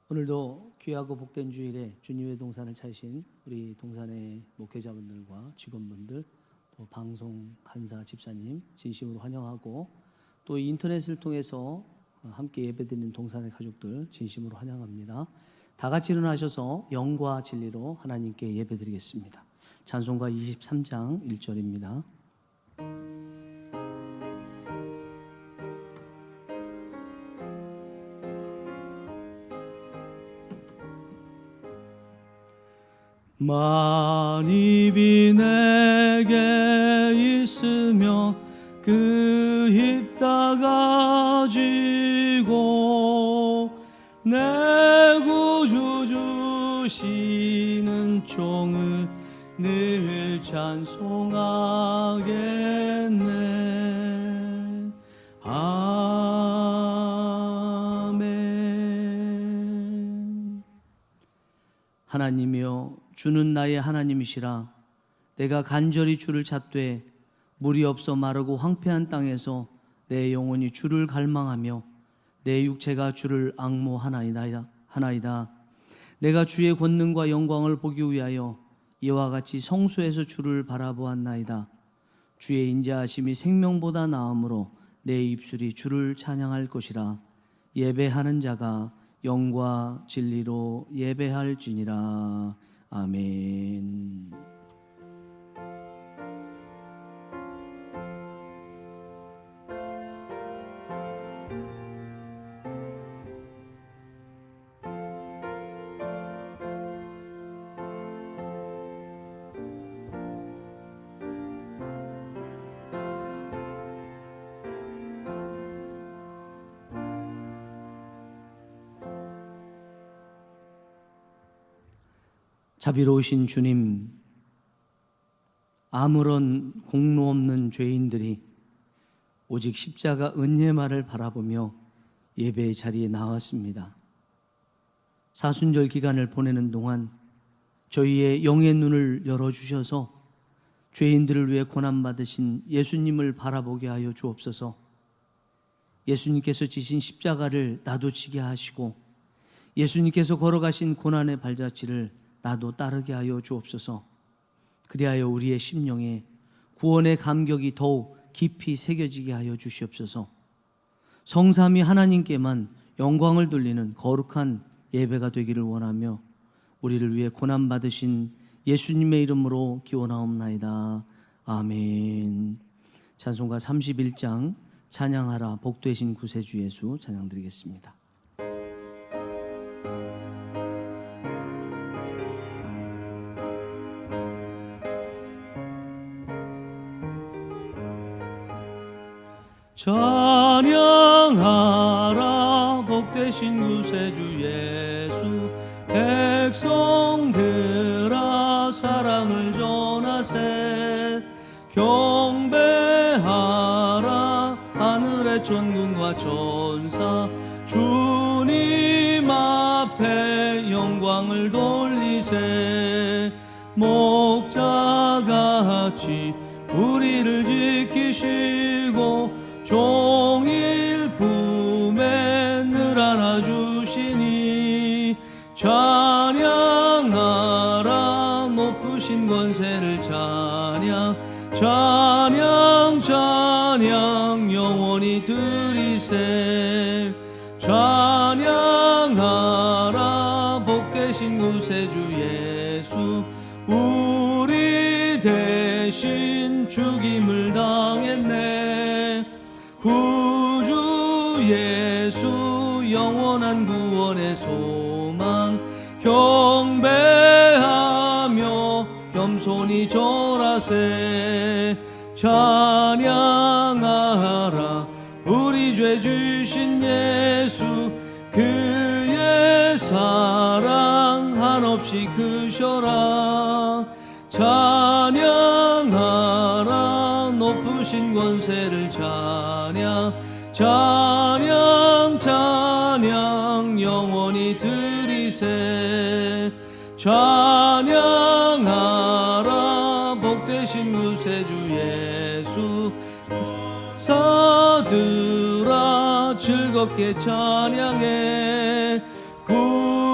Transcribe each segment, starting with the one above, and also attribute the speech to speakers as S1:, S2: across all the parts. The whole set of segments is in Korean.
S1: 오늘도 귀하고 복된 주일에 주님의 동산을 찾으신 우리 동산의 목회자분들과 직원분들, 또 방송 간사 집사님 진심으로 환영하고, 또 인터넷을 통해서 함께 예배드리는 동산의 가족들 진심으로 환영합니다. 다 같이 일어나셔서 영과 진리로 하나님께 예배드리겠습니다. 찬송가 23장 1절입니다. 만입이 내게 있으며 그 입 다 가지고 내 구주 주시는 종을 늘 찬송하겠네. 아멘. 하나님이여, 주는 나의 하나님이시라. 내가 간절히 주를 찾되 물이 없어 마르고 황폐한 땅에서 내 영혼이 주를 갈망하며 내 육체가 주를 앙모하나이다. 내가 주의 권능과 영광을 보기 위하여 이와 같이 성소에서 주를 바라보았나이다. 주의 인자하심이 생명보다 나음으로 내 입술이 주를 찬양할 것이라. 예배하는 자가 영과 진리로 예배할지니라. 아멘. 자비로우신 주님, 아무런 공로 없는 죄인들이 오직 십자가 은혜만을 바라보며 예배의 자리에 나왔습니다. 사순절 기간을 보내는 동안 저희의 영의 눈을 열어주셔서 죄인들을 위해 고난받으신 예수님을 바라보게 하여 주옵소서. 예수님께서 지신 십자가를 나도 지게 하시고 예수님께서 걸어가신 고난의 발자취를 나도 따르게 하여 주옵소서. 그리하여 우리의 심령에 구원의 감격이 더욱 깊이 새겨지게 하여 주시옵소서. 성삼위 하나님께만 영광을 돌리는 거룩한 예배가 되기를 원하며 우리를 위해 고난받으신 예수님의 이름으로 기원하옵나이다. 아멘. 찬송가 31장 찬양하라 복되신 구세주 예수 찬양드리겠습니다. 찬양하라 복되신 구세주 예수. 백성들아 사랑을 전하세. 경배하라 하늘의 천군과 천사. 주님 앞에 영광을 돌리세. 목자같이 우리를 지키시고 종일 품에 늘 안아주시니. 찬양하라 높으신 권세를 찬양. 찬양 찬양 영원히 드리세. 찬양하라 복되신 구세주 예수. 우리 대신 죽임을 당했네. 구주 예수 영원한 구원의 소망. 경배하며 겸손히 절하세. 찬양하라 우리 죄 주신 예수. 그의 사랑 한없이 크셔라. 찬양하라 높으신 권세를 찬양. 찬양 찬양 영원히 드리세. 찬양하라 복되신 구세주 예수. 사들아 즐겁게 찬양해. 구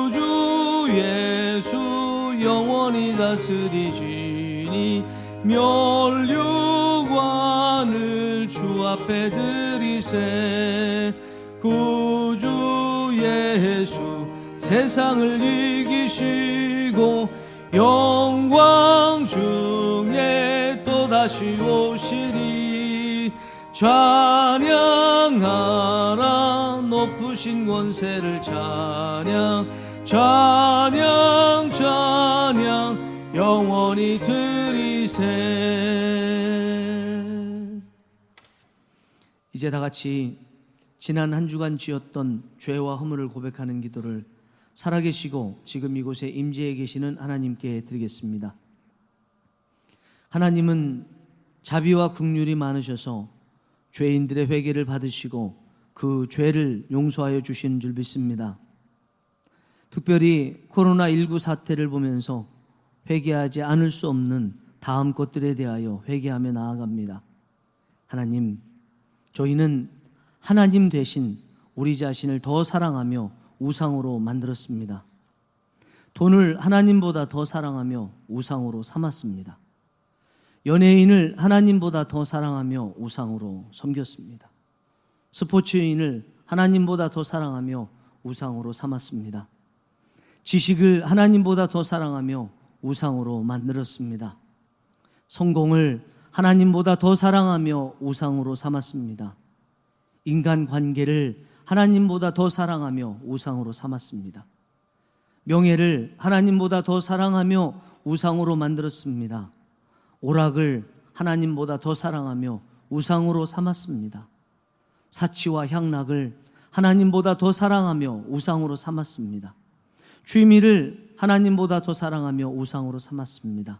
S1: 다스리시니 멸류관을 주 앞에 드리세. 구주 예수 세상을 이기시고 영광 중에 또다시 오시리. 찬양하라 높으신 권세를 찬양 찬양 찬양 영원히 드리세. 이제 다 같이 지난 한 주간 지었던 죄와 허물을 고백하는 기도를 살아계시고 지금 이곳에 임재해 계시는 하나님께 드리겠습니다. 하나님은 자비와 긍휼이 많으셔서 죄인들의 회개를 받으시고 그 죄를 용서하여 주시는 줄 믿습니다. 특별히 코로나19 사태를 보면서 회개하지 않을 수 없는 다음 것들에 대하여 회개하며 나아갑니다. 하나님, 저희는 하나님 대신 우리 자신을 더 사랑하며 우상으로 만들었습니다. 돈을 하나님보다 더 사랑하며 우상으로 삼았습니다. 연예인을 하나님보다 더 사랑하며 우상으로 섬겼습니다. 스포츠인을 하나님보다 더 사랑하며 우상으로 삼았습니다. 지식을 하나님보다 더 사랑하며 우상으로 만들었습니다. 성공을 하나님보다 더 사랑하며 우상으로 삼았습니다. 인간 관계를 하나님보다 더 사랑하며 우상으로 삼았습니다. 명예를 하나님보다 더 사랑하며 우상으로 만들었습니다. 오락을 하나님보다 더 사랑하며 우상으로 삼았습니다. 사치와 향락을 하나님보다 더 사랑하며 우상으로 삼았습니다. 취미를 하나님보다 더 사랑하며 우상으로 삼았습니다.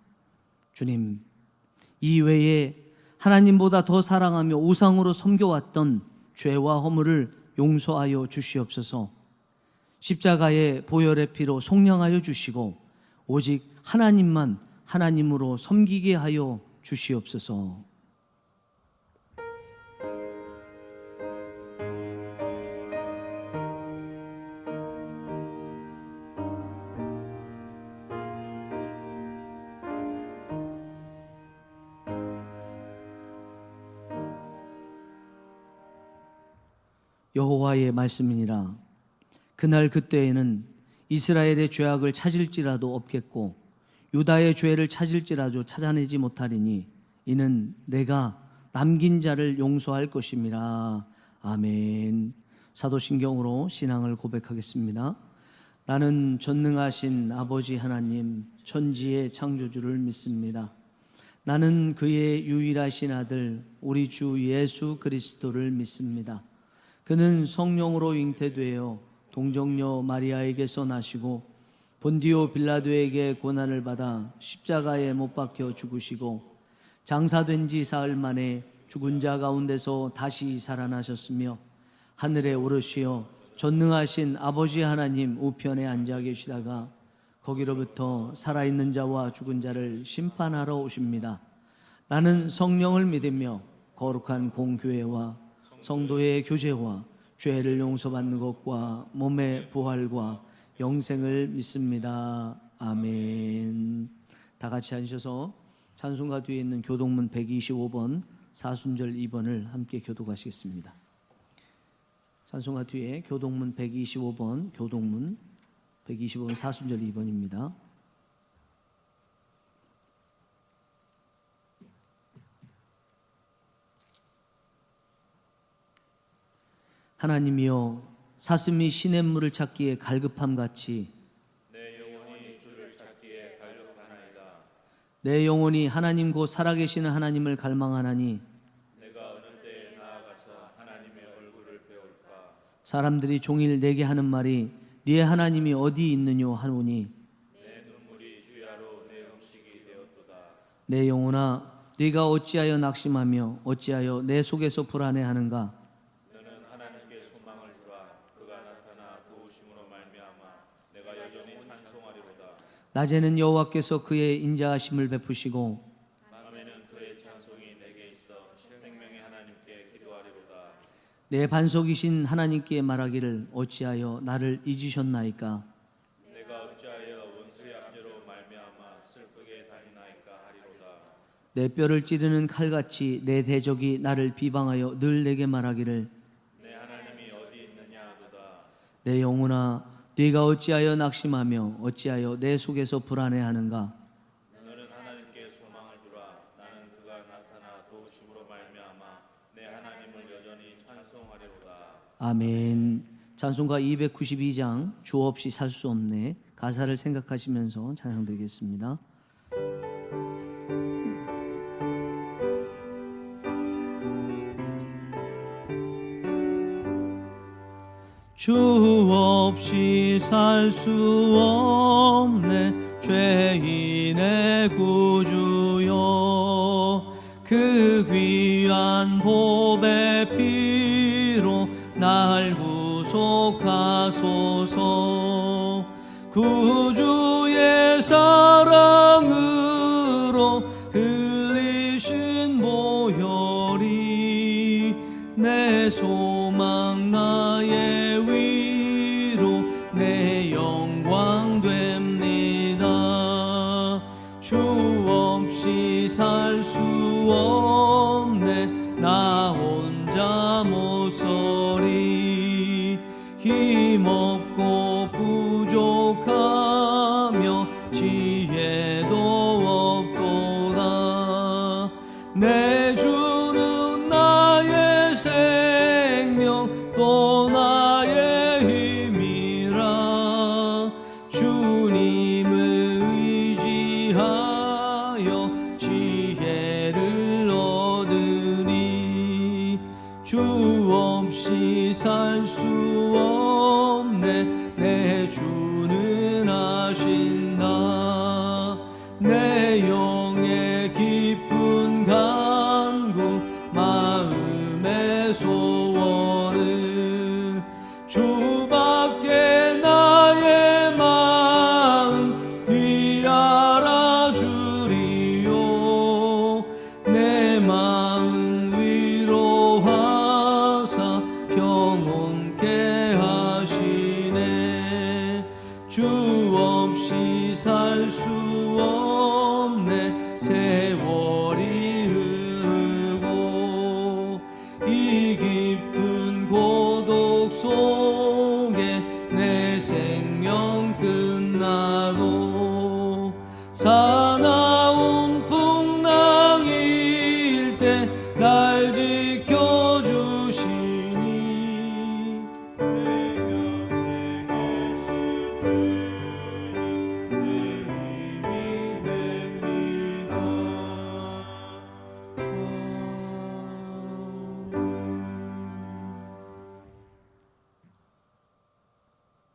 S1: 주님, 이 외에 하나님보다 더 사랑하며 우상으로 섬겨왔던 죄와 허물을 용서하여 주시옵소서. 십자가의 보혈의 피로 속량하여 주시고 오직 하나님만 하나님으로 섬기게 하여 주시옵소서. 여호와의 말씀이니라. 그날 그때에는 이스라엘의 죄악을 찾을지라도 없겠고 유다의 죄를 찾을지라도 찾아내지 못하리니 이는 내가 남긴 자를 용서할 것임이라. 아멘. 사도신경으로 신앙을 고백하겠습니다. 나는 전능하신 아버지 하나님 천지의 창조주를 믿습니다. 나는 그의 유일하신 아들 우리 주 예수 그리스도를 믿습니다. 그는 성령으로 잉태되어 동정녀 마리아에게서 나시고 본디오 빌라도에게 고난을 받아 십자가에 못 박혀 죽으시고 장사된 지 사흘 만에 죽은 자 가운데서 다시 살아나셨으며 하늘에 오르시어 전능하신 아버지 하나님 우편에 앉아 계시다가 거기로부터 살아있는 자와 죽은 자를 심판하러 오십니다. 나는 성령을 믿으며 거룩한 공교회와 성도의 교제와 죄를 용서받는 것과 몸의 부활과 영생을 믿습니다. 아멘. 다 같이 앉으셔서 찬송가 뒤에 있는 교동문 125번 사순절 2번을 함께 교독하시겠습니다. 찬송가 뒤에 교동문 125번 교동문 125번 사순절 2번입니다. 하나님이여 사슴이 시냇물을 찾기에 갈급함같이
S2: 내 영혼이 주를 찾기에 갈급하나이다.
S1: 내 영혼이 하나님 곧 살아계시는 하나님을 갈망하나니
S2: 내가 어느 때에 나아가서 하나님의 얼굴을 배울까.
S1: 사람들이 종일 내게 하는 말이 네 하나님이 어디 있느뇨 하노니
S2: 내 눈물이 주야로 내 음식이 되었도다.
S1: 내 영혼아 네가 어찌하여 낙심하며 어찌하여 내 속에서 불안해하는가.
S2: 너는 하나님께 소망을 두라. 그가 나타나 도우심으로 말미암아 내가 여전히 찬송하리로다.
S1: 낮에는 여호와께서 그의 인자하심을 베푸시고
S2: 밤에는 그의 찬송이 내게 있어 생명의 하나님께 기도하리로다.
S1: 내 반석이신 하나님께 말하기를 어찌하여 나를 잊으셨나이까.
S2: 내가 어찌하여 원수의 압제로 말미암아 슬프게
S1: 내 뼈를 찌르는 칼같이 내 대적이 나를 비방하여 늘 내게 말하기를
S2: 내 하나님이 어디 있느냐도다.
S1: 내 영혼아 네가 어찌하여 낙심하며 어찌하여 내 속에서 불안해하는가.
S2: 너는 하나님께 소망을 두라. 나는 그가 나타나 도우심으로 말미암아 내 하나님을 여전히 찬송하리로다.
S1: 아멘. 찬송가 292장 주 없이 살 수 없네 가사를 생각하시면서 찬양 드리겠습니다. 주 없이 살 수 없네 죄인의 구주여 그 귀한 보배 피로 날 구속하소서 구주의 사랑으로 흘리신 보혈이 내 소망 나의 위로 내 영광 됩니다. 주 없이 살 수 없네 나 혼자 못 서리 힘없고 부족하며 지혜도 없도다. 내 주는 나의 생명 또 나의 힘이라 주님을 의지하여 지혜를 얻으니 주 없이 살 수 없네 내 주는 아신다. 내 영의 깊은 간구 마음의 소원은 주밖에 나의 마음 이 알아주리요. 내 마음 위로하사 평온케 하시네. 주 없이 살 수 없네 세월이 흐르고 이 깊은 고독 속에 내 생명 끝나도 사나운 풍랑일 때 날 지켜주시니 내 곁에 계신 주님 내 힘이 됩니다.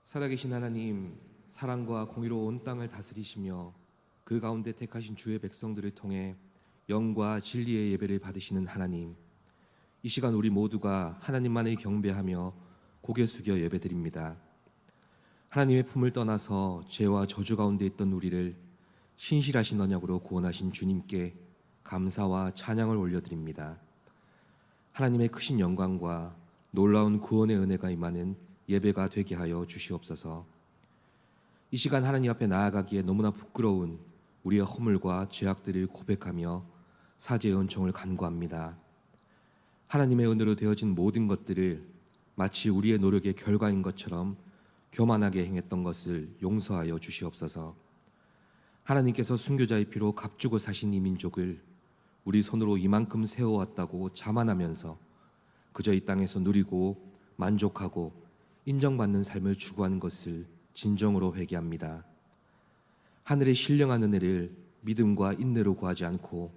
S3: 살아계신 하나님, 사랑과 공의로운 땅을 다스리시며 그 가운데 택하신 주의 백성들을 통해 영과 진리의 예배를 받으시는 하나님, 이 시간 우리 모두가 하나님만을 경배하며 고개 숙여 예배드립니다. 하나님의 품을 떠나서 죄와 저주 가운데 있던 우리를 신실하신 언약으로 구원하신 주님께 감사와 찬양을 올려드립니다. 하나님의 크신 영광과 놀라운 구원의 은혜가 임하는 예배가 되게 하여 주시옵소서. 이 시간 하나님 앞에 나아가기에 너무나 부끄러운 우리의 허물과 죄악들을 고백하며 사죄의 은총을 간구합니다. 하나님의 은혜로 되어진 모든 것들을 마치 우리의 노력의 결과인 것처럼 교만하게 행했던 것을 용서하여 주시옵소서. 하나님께서 순교자의 피로 값주고 사신 이 민족을 우리 손으로 이만큼 세워왔다고 자만하면서 그저 이 땅에서 누리고 만족하고 인정받는 삶을 추구하는 것을 진정으로 회개합니다. 하늘의 신령한 은혜를 믿음과 인내로 구하지 않고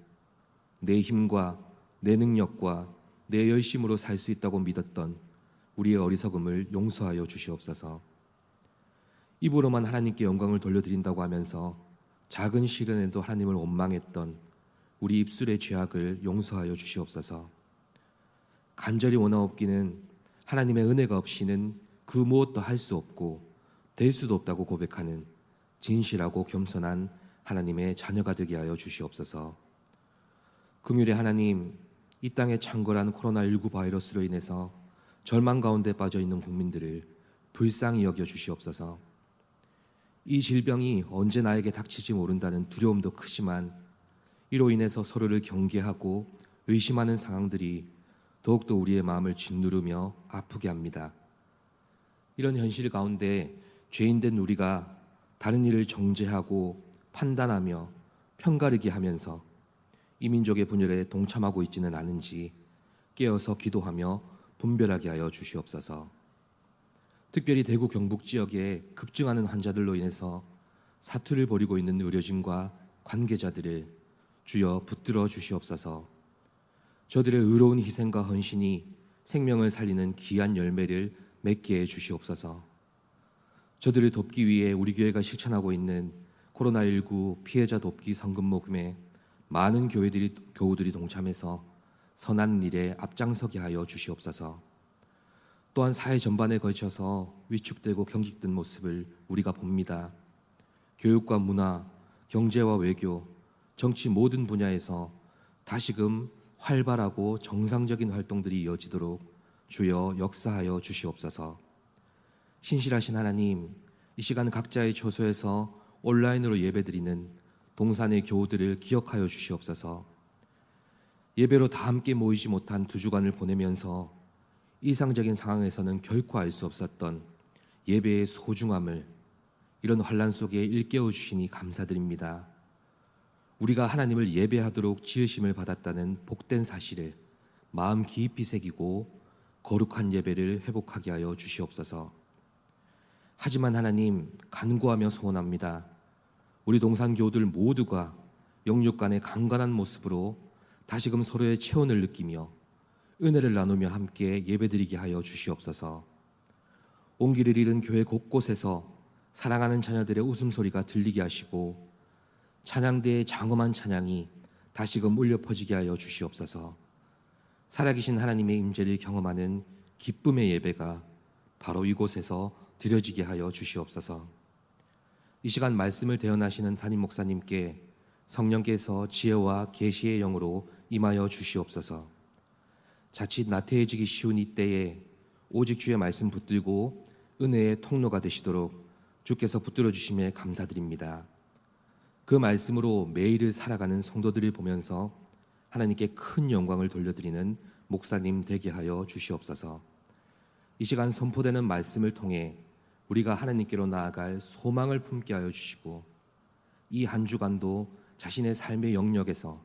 S3: 내 힘과 내 능력과 내 열심으로 살 수 있다고 믿었던 우리의 어리석음을 용서하여 주시옵소서. 입으로만 하나님께 영광을 돌려드린다고 하면서 작은 시련에도 하나님을 원망했던 우리 입술의 죄악을 용서하여 주시옵소서. 간절히 원하옵기는 하나님의 은혜가 없이는 그 무엇도 할 수 없고 될 수도 없다고 고백하는 진실하고 겸손한 하나님의 자녀가 되게 하여 주시옵소서. 긍휼의 하나님, 이 땅의 창궐한 코로나19 바이러스로 인해서 절망 가운데 빠져 있는 국민들을 불쌍히 여겨 주시옵소서. 이 질병이 언제 나에게 닥칠지 모른다는 두려움도 크지만 이로 인해서 서로를 경계하고 의심하는 상황들이 더욱더 우리의 마음을 짓누르며 아프게 합니다. 이런 현실 가운데 죄인된 우리가 다른 일을 정죄하고 판단하며 편가르기 하면서 이민족의 분열에 동참하고 있지는 않은지 깨어서 기도하며 분별하게 하여 주시옵소서. 특별히 대구 경북 지역에 급증하는 환자들로 인해서 사투를 벌이고 있는 의료진과 관계자들을 주여 붙들어 주시옵소서. 저들의 의로운 희생과 헌신이 생명을 살리는 귀한 열매를 맺게 해 주시옵소서. 저들을 돕기 위해 우리 교회가 실천하고 있는 코로나19 피해자 돕기 성금 모금에 많은 교우들이 동참해서 선한 일에 앞장서게 하여 주시옵소서. 또한 사회 전반에 걸쳐서 위축되고 경직된 모습을 우리가 봅니다. 교육과 문화, 경제와 외교, 정치 모든 분야에서 다시금 활발하고 정상적인 활동들이 이어지도록 주여 역사하여 주시옵소서. 신실하신 하나님, 이 시간 각자의 처소에서 온라인으로 예배드리는 동산의 교우들을 기억하여 주시옵소서. 예배로 다 함께 모이지 못한 두 주간을 보내면서 이상적인 상황에서는 결코 알 수 없었던 예배의 소중함을 이런 환난 속에 일깨워 주시니 감사드립니다. 우리가 하나님을 예배하도록 지으심을 받았다는 복된 사실을 마음 깊이 새기고 거룩한 예배를 회복하게 하여 주시옵소서. 하지만 하나님, 간구하며 소원합니다. 우리 동산 교우들 모두가 영육 간의 강건한 모습으로 다시금 서로의 체온을 느끼며 은혜를 나누며 함께 예배드리게 하여 주시옵소서. 온기를 잃은 교회 곳곳에서 사랑하는 자녀들의 웃음소리가 들리게 하시고 찬양대의 장엄한 찬양이 다시금 울려 퍼지게 하여 주시옵소서. 살아계신 하나님의 임재를 경험하는 기쁨의 예배가 바로 이곳에서 드려지게 하여 주시옵소서. 이 시간 말씀을 대언하시는 담임 목사님께 성령께서 지혜와 계시의 영으로 임하여 주시옵소서. 자칫 나태해지기 쉬운 이때에 오직 주의 말씀 붙들고 은혜의 통로가 되시도록 주께서 붙들어 주심에 감사드립니다. 그 말씀으로 매일을 살아가는 성도들을 보면서 하나님께 큰 영광을 돌려드리는 목사님 되게 하여 주시옵소서. 이 시간 선포되는 말씀을 통해 우리가 하나님께로 나아갈 소망을 품게 하여 주시고 이 한 주간도 자신의 삶의 영역에서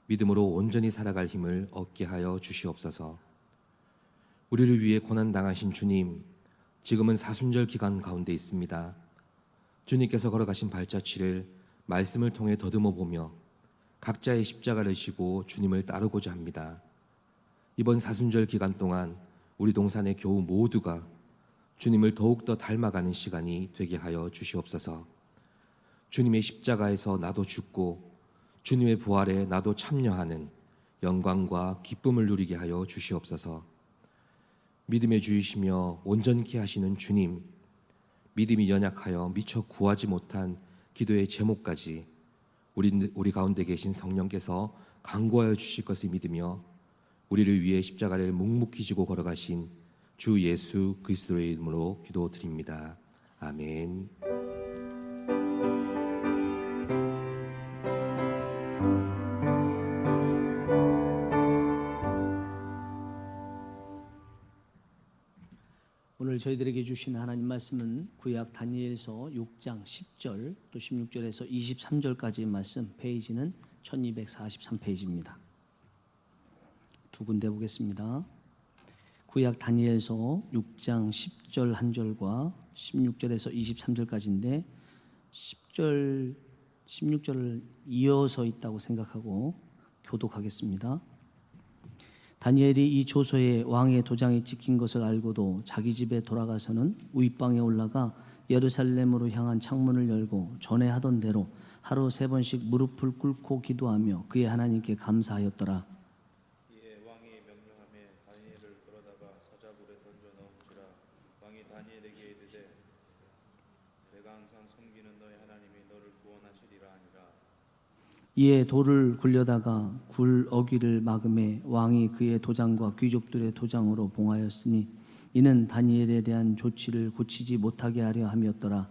S3: 믿음으로 온전히 살아갈 힘을 얻게 하여 주시옵소서. 우리를 위해 고난당하신 주님, 지금은 사순절 기간 가운데 있습니다. 주님께서 걸어가신 발자취를 말씀을 통해 더듬어 보며 각자의 십자가를 지고 주님을 따르고자 합니다. 이번 사순절 기간 동안 우리 동산의 교우 모두가 주님을 더욱더 닮아가는 시간이 되게 하여 주시옵소서. 주님의 십자가에서 나도 죽고 주님의 부활에 나도 참여하는 영광과 기쁨을 누리게 하여 주시옵소서. 믿음의 주이시며 온전케 하시는 주님, 믿음이 연약하여 미처 구하지 못한 기도의 제목까지 우리 가운데 계신 성령께서 간구하여 주실 것을 믿으며 우리를 위해 십자가를 묵묵히 지고 걸어가신 주 예수 그리스도의 이름으로 기도드립니다. 아멘.
S1: 오늘 저희들에게 주신 하나님 말씀은 구약 다니엘서 6장 10절 또 16절에서 23절까지의 말씀, 페이지는 1243페이지입니다. 두 군데 보겠습니다. 구약 다니엘서 6장 10절 한 절과 16절에서 23절까지인데 10절, 16절을 이어서 있다고 생각하고 교독하겠습니다. 다니엘이 이 조서에 왕의 도장이 찍힌 것을 알고도 자기 집에 돌아가서는 윗방에 올라가 예루살렘으로 향한 창문을 열고 전에 하던 대로 하루 3번씩 무릎을 꿇고 기도하며 그의 하나님께 감사하였더라.
S2: 이에 왕이 명령하며 다니엘을 끌어다가 사자굴에 던져 넣은지라. 왕이 다니엘에게 이르되 내가 항상 섬기는 너의 하나님이 너를 구원하시리라 하니라.
S1: 이에 돌을 굴려다가 굴 어귀를 막음에 왕이 그의 도장과 귀족들의 도장으로 봉하였으니 이는 다니엘에 대한 조치를 고치지 못하게 하려 함이었더라.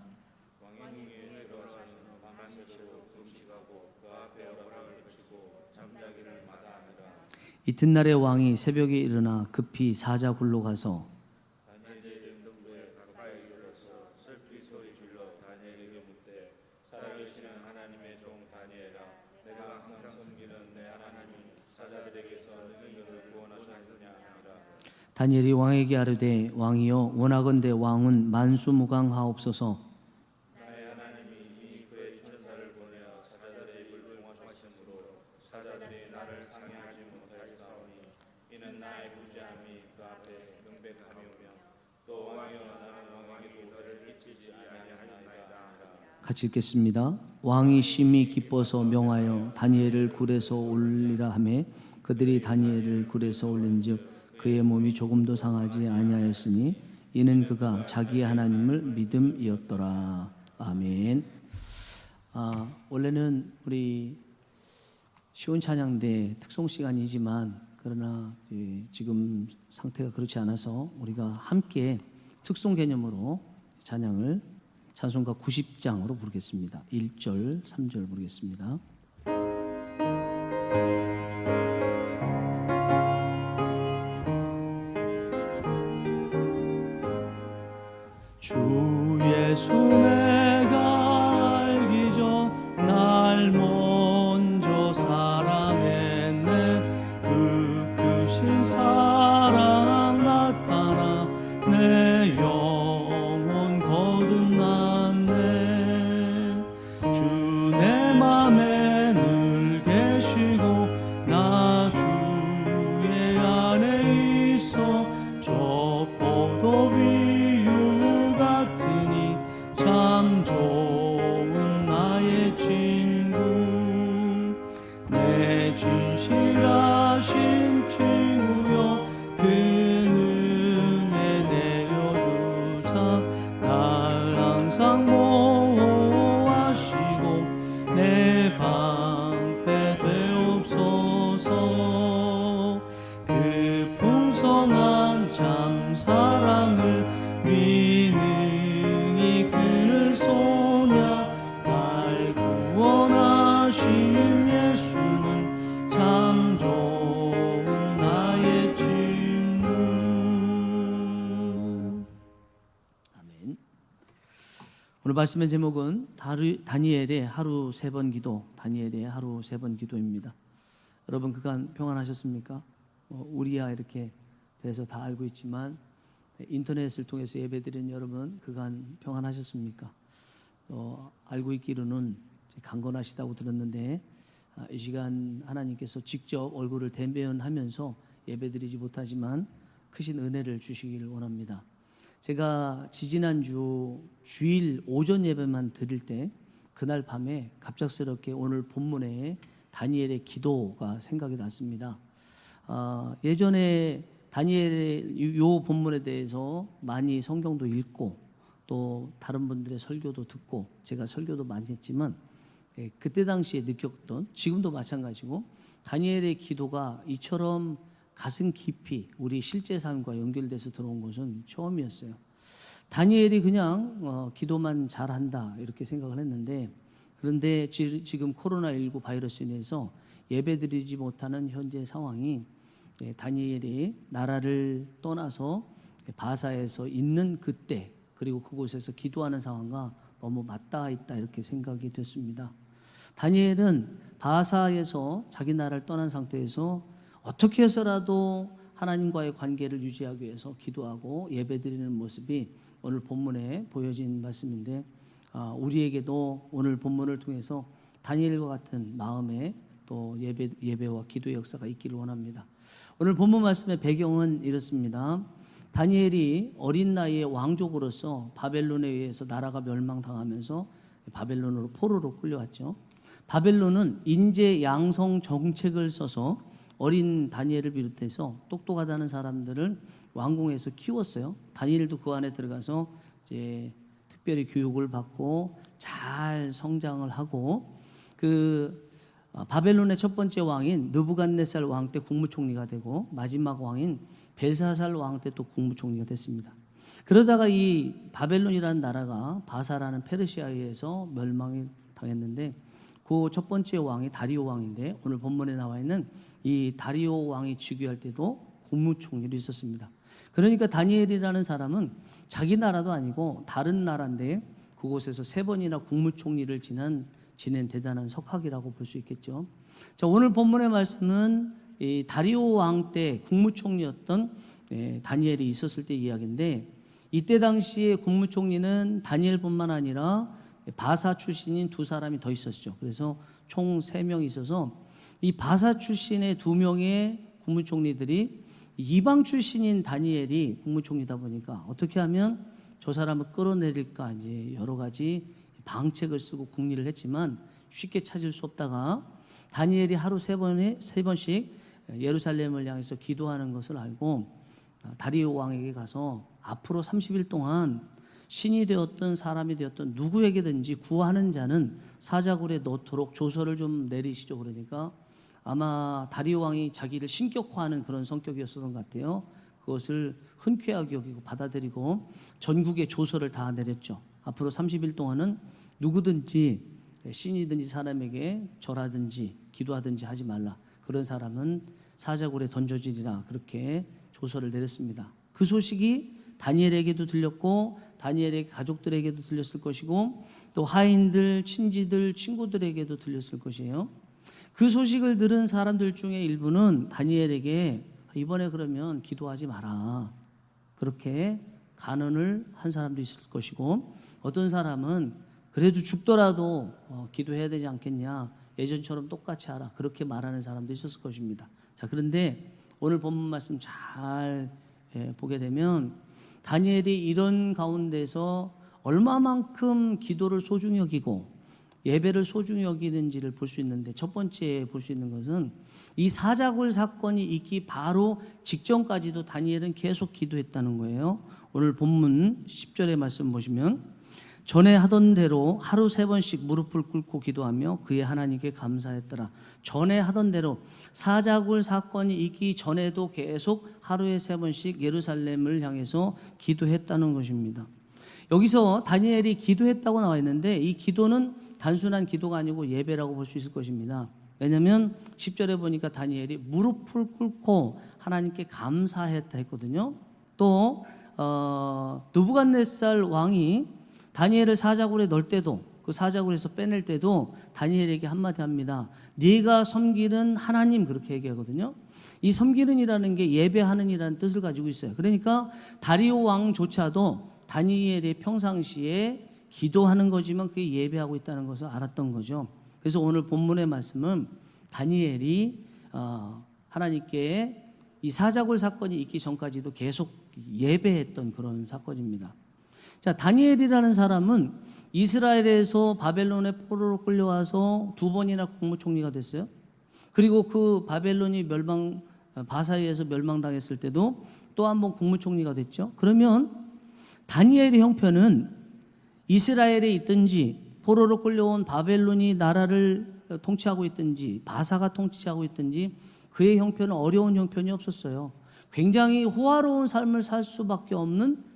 S2: 왕의 궁에 들어가서는 밤새도록 금식하고 그 앞에 오락을 붙이고
S1: 이튿날에 왕이 새벽에 일어나 급히 사자 굴로 가서
S2: 다니엘의 등등부에 가까이 이르러서 슬피 소리 질러 다니엘에게 묻되 살아계시는 하나님의 종 다니엘아 내가 항상 섬기는 내 하나님이 사자들에게서 능히 너를 구원하셨느냐 하니라.
S1: 다니엘이 왕에게 아뢰되 왕이여 원하건대 왕은 만수무강하옵소서.
S2: 나의 하나님이 이미 그의 천사를 보내어 사자들의 입을 봉하셨으므로 사자들이 나를 상해하지 못하였사오니 이는 나의 무지함이 그 앞에 명백함이오며 또 왕이여 나는 왕에게도 그를 끼치지 아니하나이다.
S1: 같이 읽겠습니다. 왕이 심히 기뻐서 명하여 다니엘을 굴에서 올리라 하매 그들이 다니엘을 굴에서 올린즉 그의 몸이 조금도 상하지 아니하였으니 이는 그가 자기의 하나님을 믿음이었더라. 아멘. 원래는 우리 시온 찬양대 특송 시간이지만 그러나 지금 상태가 그렇지 않아서 우리가 함께 특송 개념으로 찬양을 찬송가 90장으로 부르겠습니다. 1절, 3절 부르겠습니다. 주 예수 내가 알기 전 날 먼저 사랑했네. 그 크신 사랑 나타나 내 영혼 거듭났네. 주 내 맘에 늘 계시고 나 주의 안에 있어 저 포도비유 같으니 참 좋은 나의 친구. 내 진실하신 친구여 그 은혜 내려주사 날 항상 보호하시고 내 방패 되옵소서. 그 풍성한 참 사랑을 미능이 끊을 소냐. 날 구원하신 예수는 참 좋은 나의 친구. 아멘. 오늘 말씀의 제목은 다니엘의 하루 3번 기도, 다니엘의 하루 3번 기도입니다. 여러분 그간 평안하셨습니까? 우리야 이렇게 돼서 다 알고 있지만 인터넷을 통해서 예배드린 여러분 그간 평안하셨습니까? 알고 있기로는 강건하시다고 들었는데 이 시간 하나님께서 직접 얼굴을 대면하면서 예배드리지 못하지만 크신 은혜를 주시기를 원합니다. 제가 지지난주 주일 오전 예배만 드릴 때 그날 밤에 갑작스럽게 오늘 본문에 다니엘의 기도가 생각이 났습니다. 예전에 다니엘의 요 본문에 대해서 많이 성경도 읽고 또 다른 분들의 설교도 듣고 제가 설교도 많이 했지만 그때 당시에 느꼈던, 지금도 마찬가지고 다니엘의 기도가 이처럼 가슴 깊이 우리 실제 삶과 연결돼서 들어온 것은 처음이었어요. 다니엘이 그냥 기도만 잘한다 이렇게 생각을 했는데, 그런데 지금 코로나19 바이러스로 인해서 예배드리지 못하는 현재 상황이 다니엘이 나라를 떠나서 바사에서 있는 그때, 그리고 그곳에서 기도하는 상황과 너무 맞닿아 있다 이렇게 생각이 됐습니다. 다니엘은 바사에서 자기 나라를 떠난 상태에서 어떻게 해서라도 하나님과의 관계를 유지하기 위해서 기도하고 예배드리는 모습이 오늘 본문에 보여진 말씀인데, 우리에게도 오늘 본문을 통해서 다니엘과 같은 마음의 또 예배와 기도의 역사가 있기를 원합니다. 오늘 본문 말씀의 배경은 이렇습니다. 다니엘이 어린 나이에 왕족으로서 바벨론에 의해서 나라가 멸망당하면서 바벨론으로 포로로 끌려왔죠. 바벨론은 인재 양성 정책을 써서 어린 다니엘을 비롯해서 똑똑하다는 사람들을 왕궁에서 키웠어요. 다니엘도 그 안에 들어가서 이제 특별히 교육을 받고 잘 성장을 하고, 바벨론의 첫 번째 왕인 느부갓네살 왕 때 국무총리가 되고 마지막 왕인 벨사살 왕 때 또 국무총리가 됐습니다. 그러다가 이 바벨론이라는 나라가 바사라는 페르시아에 의해서 멸망이 당했는데 그 첫 번째 왕이 다리오 왕인데 오늘 본문에 나와 있는 이 다리오 왕이 즉위할 때도 국무총리로 있었습니다. 그러니까 다니엘이라는 사람은 자기 나라도 아니고 다른 나라인데 그곳에서 3번이나 국무총리를 지낸 대단한 석학이라고 볼 수 있겠죠. 자, 오늘 본문의 말씀은 이 다리오 왕 때 국무총리였던 다니엘이 있었을 때 이야기인데, 이때 당시에 국무총리는 다니엘뿐만 아니라 바사 출신인 2사람이 더 있었죠. 그래서 총 3명이 있어서 이 바사 출신의 2명의 국무총리들이 이방 출신인 다니엘이 국무총리다 보니까 어떻게 하면 저 사람을 끌어내릴까, 이제 여러 가지 방책을 쓰고 궁리를 했지만 쉽게 찾을 수 없다가 다니엘이 하루 3번씩 예루살렘을 향해서 기도하는 것을 알고 다리오 왕에게 가서 앞으로 30일 동안 신이 되었든 사람이 되었든 누구에게든지 구하는 자는 사자굴에 넣도록 조서를 좀 내리시죠. 그러니까 아마 다리오 왕이 자기를 신격화하는 그런 성격이었던 것 같아요. 그것을 흔쾌하게 여기고 받아들이고 전국에 조서를 다 내렸죠. 앞으로 30일 동안은 누구든지 신이든지 사람에게 절하든지 기도하든지 하지 말라. 그런 사람은 사자굴에 던져지리라. 그렇게 조서를 내렸습니다. 그 소식이 다니엘에게도 들렸고 다니엘의 가족들에게도 들렸을 것이고 또 하인들, 친지들, 친구들에게도 들렸을 것이에요. 그 소식을 들은 사람들 중에 일부는 다니엘에게 이번에 그러면 기도하지 마라. 그렇게 간언을 한 사람도 있을 것이고, 어떤 사람은 그래도 죽더라도 기도해야 되지 않겠냐. 예전처럼 똑같이 하라. 그렇게 말하는 사람도 있었을 것입니다. 자, 그런데 오늘 본문 말씀 잘 보게 되면 다니엘이 이런 가운데서 얼마만큼 기도를 소중히 여기고 예배를 소중히 여기는지를 볼 수 있는데, 첫 번째 볼 수 있는 것은 이 사자굴 사건이 있기 바로 직전까지도 다니엘은 계속 기도했다는 거예요. 오늘 본문 10절의 말씀 보시면 전에 하던 대로 하루 3번씩 무릎을 꿇고 기도하며 그의 하나님께 감사했더라. 전에 하던 대로 사자굴 사건이 있기 전에도 계속 하루에 3번씩 예루살렘을 향해서 기도했다는 것입니다. 여기서 다니엘이 기도했다고 나와 있는데 이 기도는 단순한 기도가 아니고 예배라고 볼 수 있을 것입니다. 왜냐하면 10절에 보니까 다니엘이 무릎을 꿇고 하나님께 감사했다 했거든요. 또 느부갓네살 왕이 다니엘을 사자굴에 넣을 때도, 그 사자굴에서 빼낼 때도 다니엘에게 한마디 합니다. 네가 섬기는 하나님, 그렇게 얘기하거든요. 이 섬기는이라는 게 예배하는이라는 뜻을 가지고 있어요. 그러니까 다리오 왕조차도 다니엘의 평상시에 기도하는 거지만 그게 예배하고 있다는 것을 알았던 거죠. 그래서 오늘 본문의 말씀은 다니엘이 하나님께 이 사자굴 사건이 있기 전까지도 계속 예배했던 그런 사건입니다. 자, 다니엘이라는 사람은 이스라엘에서 바벨론의 포로로 끌려와서 2번이나 국무총리가 됐어요. 그리고 그 바벨론이 바사에서 멸망당했을 때도 또 한 번 국무총리가 됐죠. 그러면 다니엘의 형편은 이스라엘에 있든지 포로로 끌려온 바벨론이 나라를 통치하고 있든지 바사가 통치하고 있든지 그의 형편은 어려운 형편이 없었어요. 굉장히 호화로운 삶을 살 수밖에 없는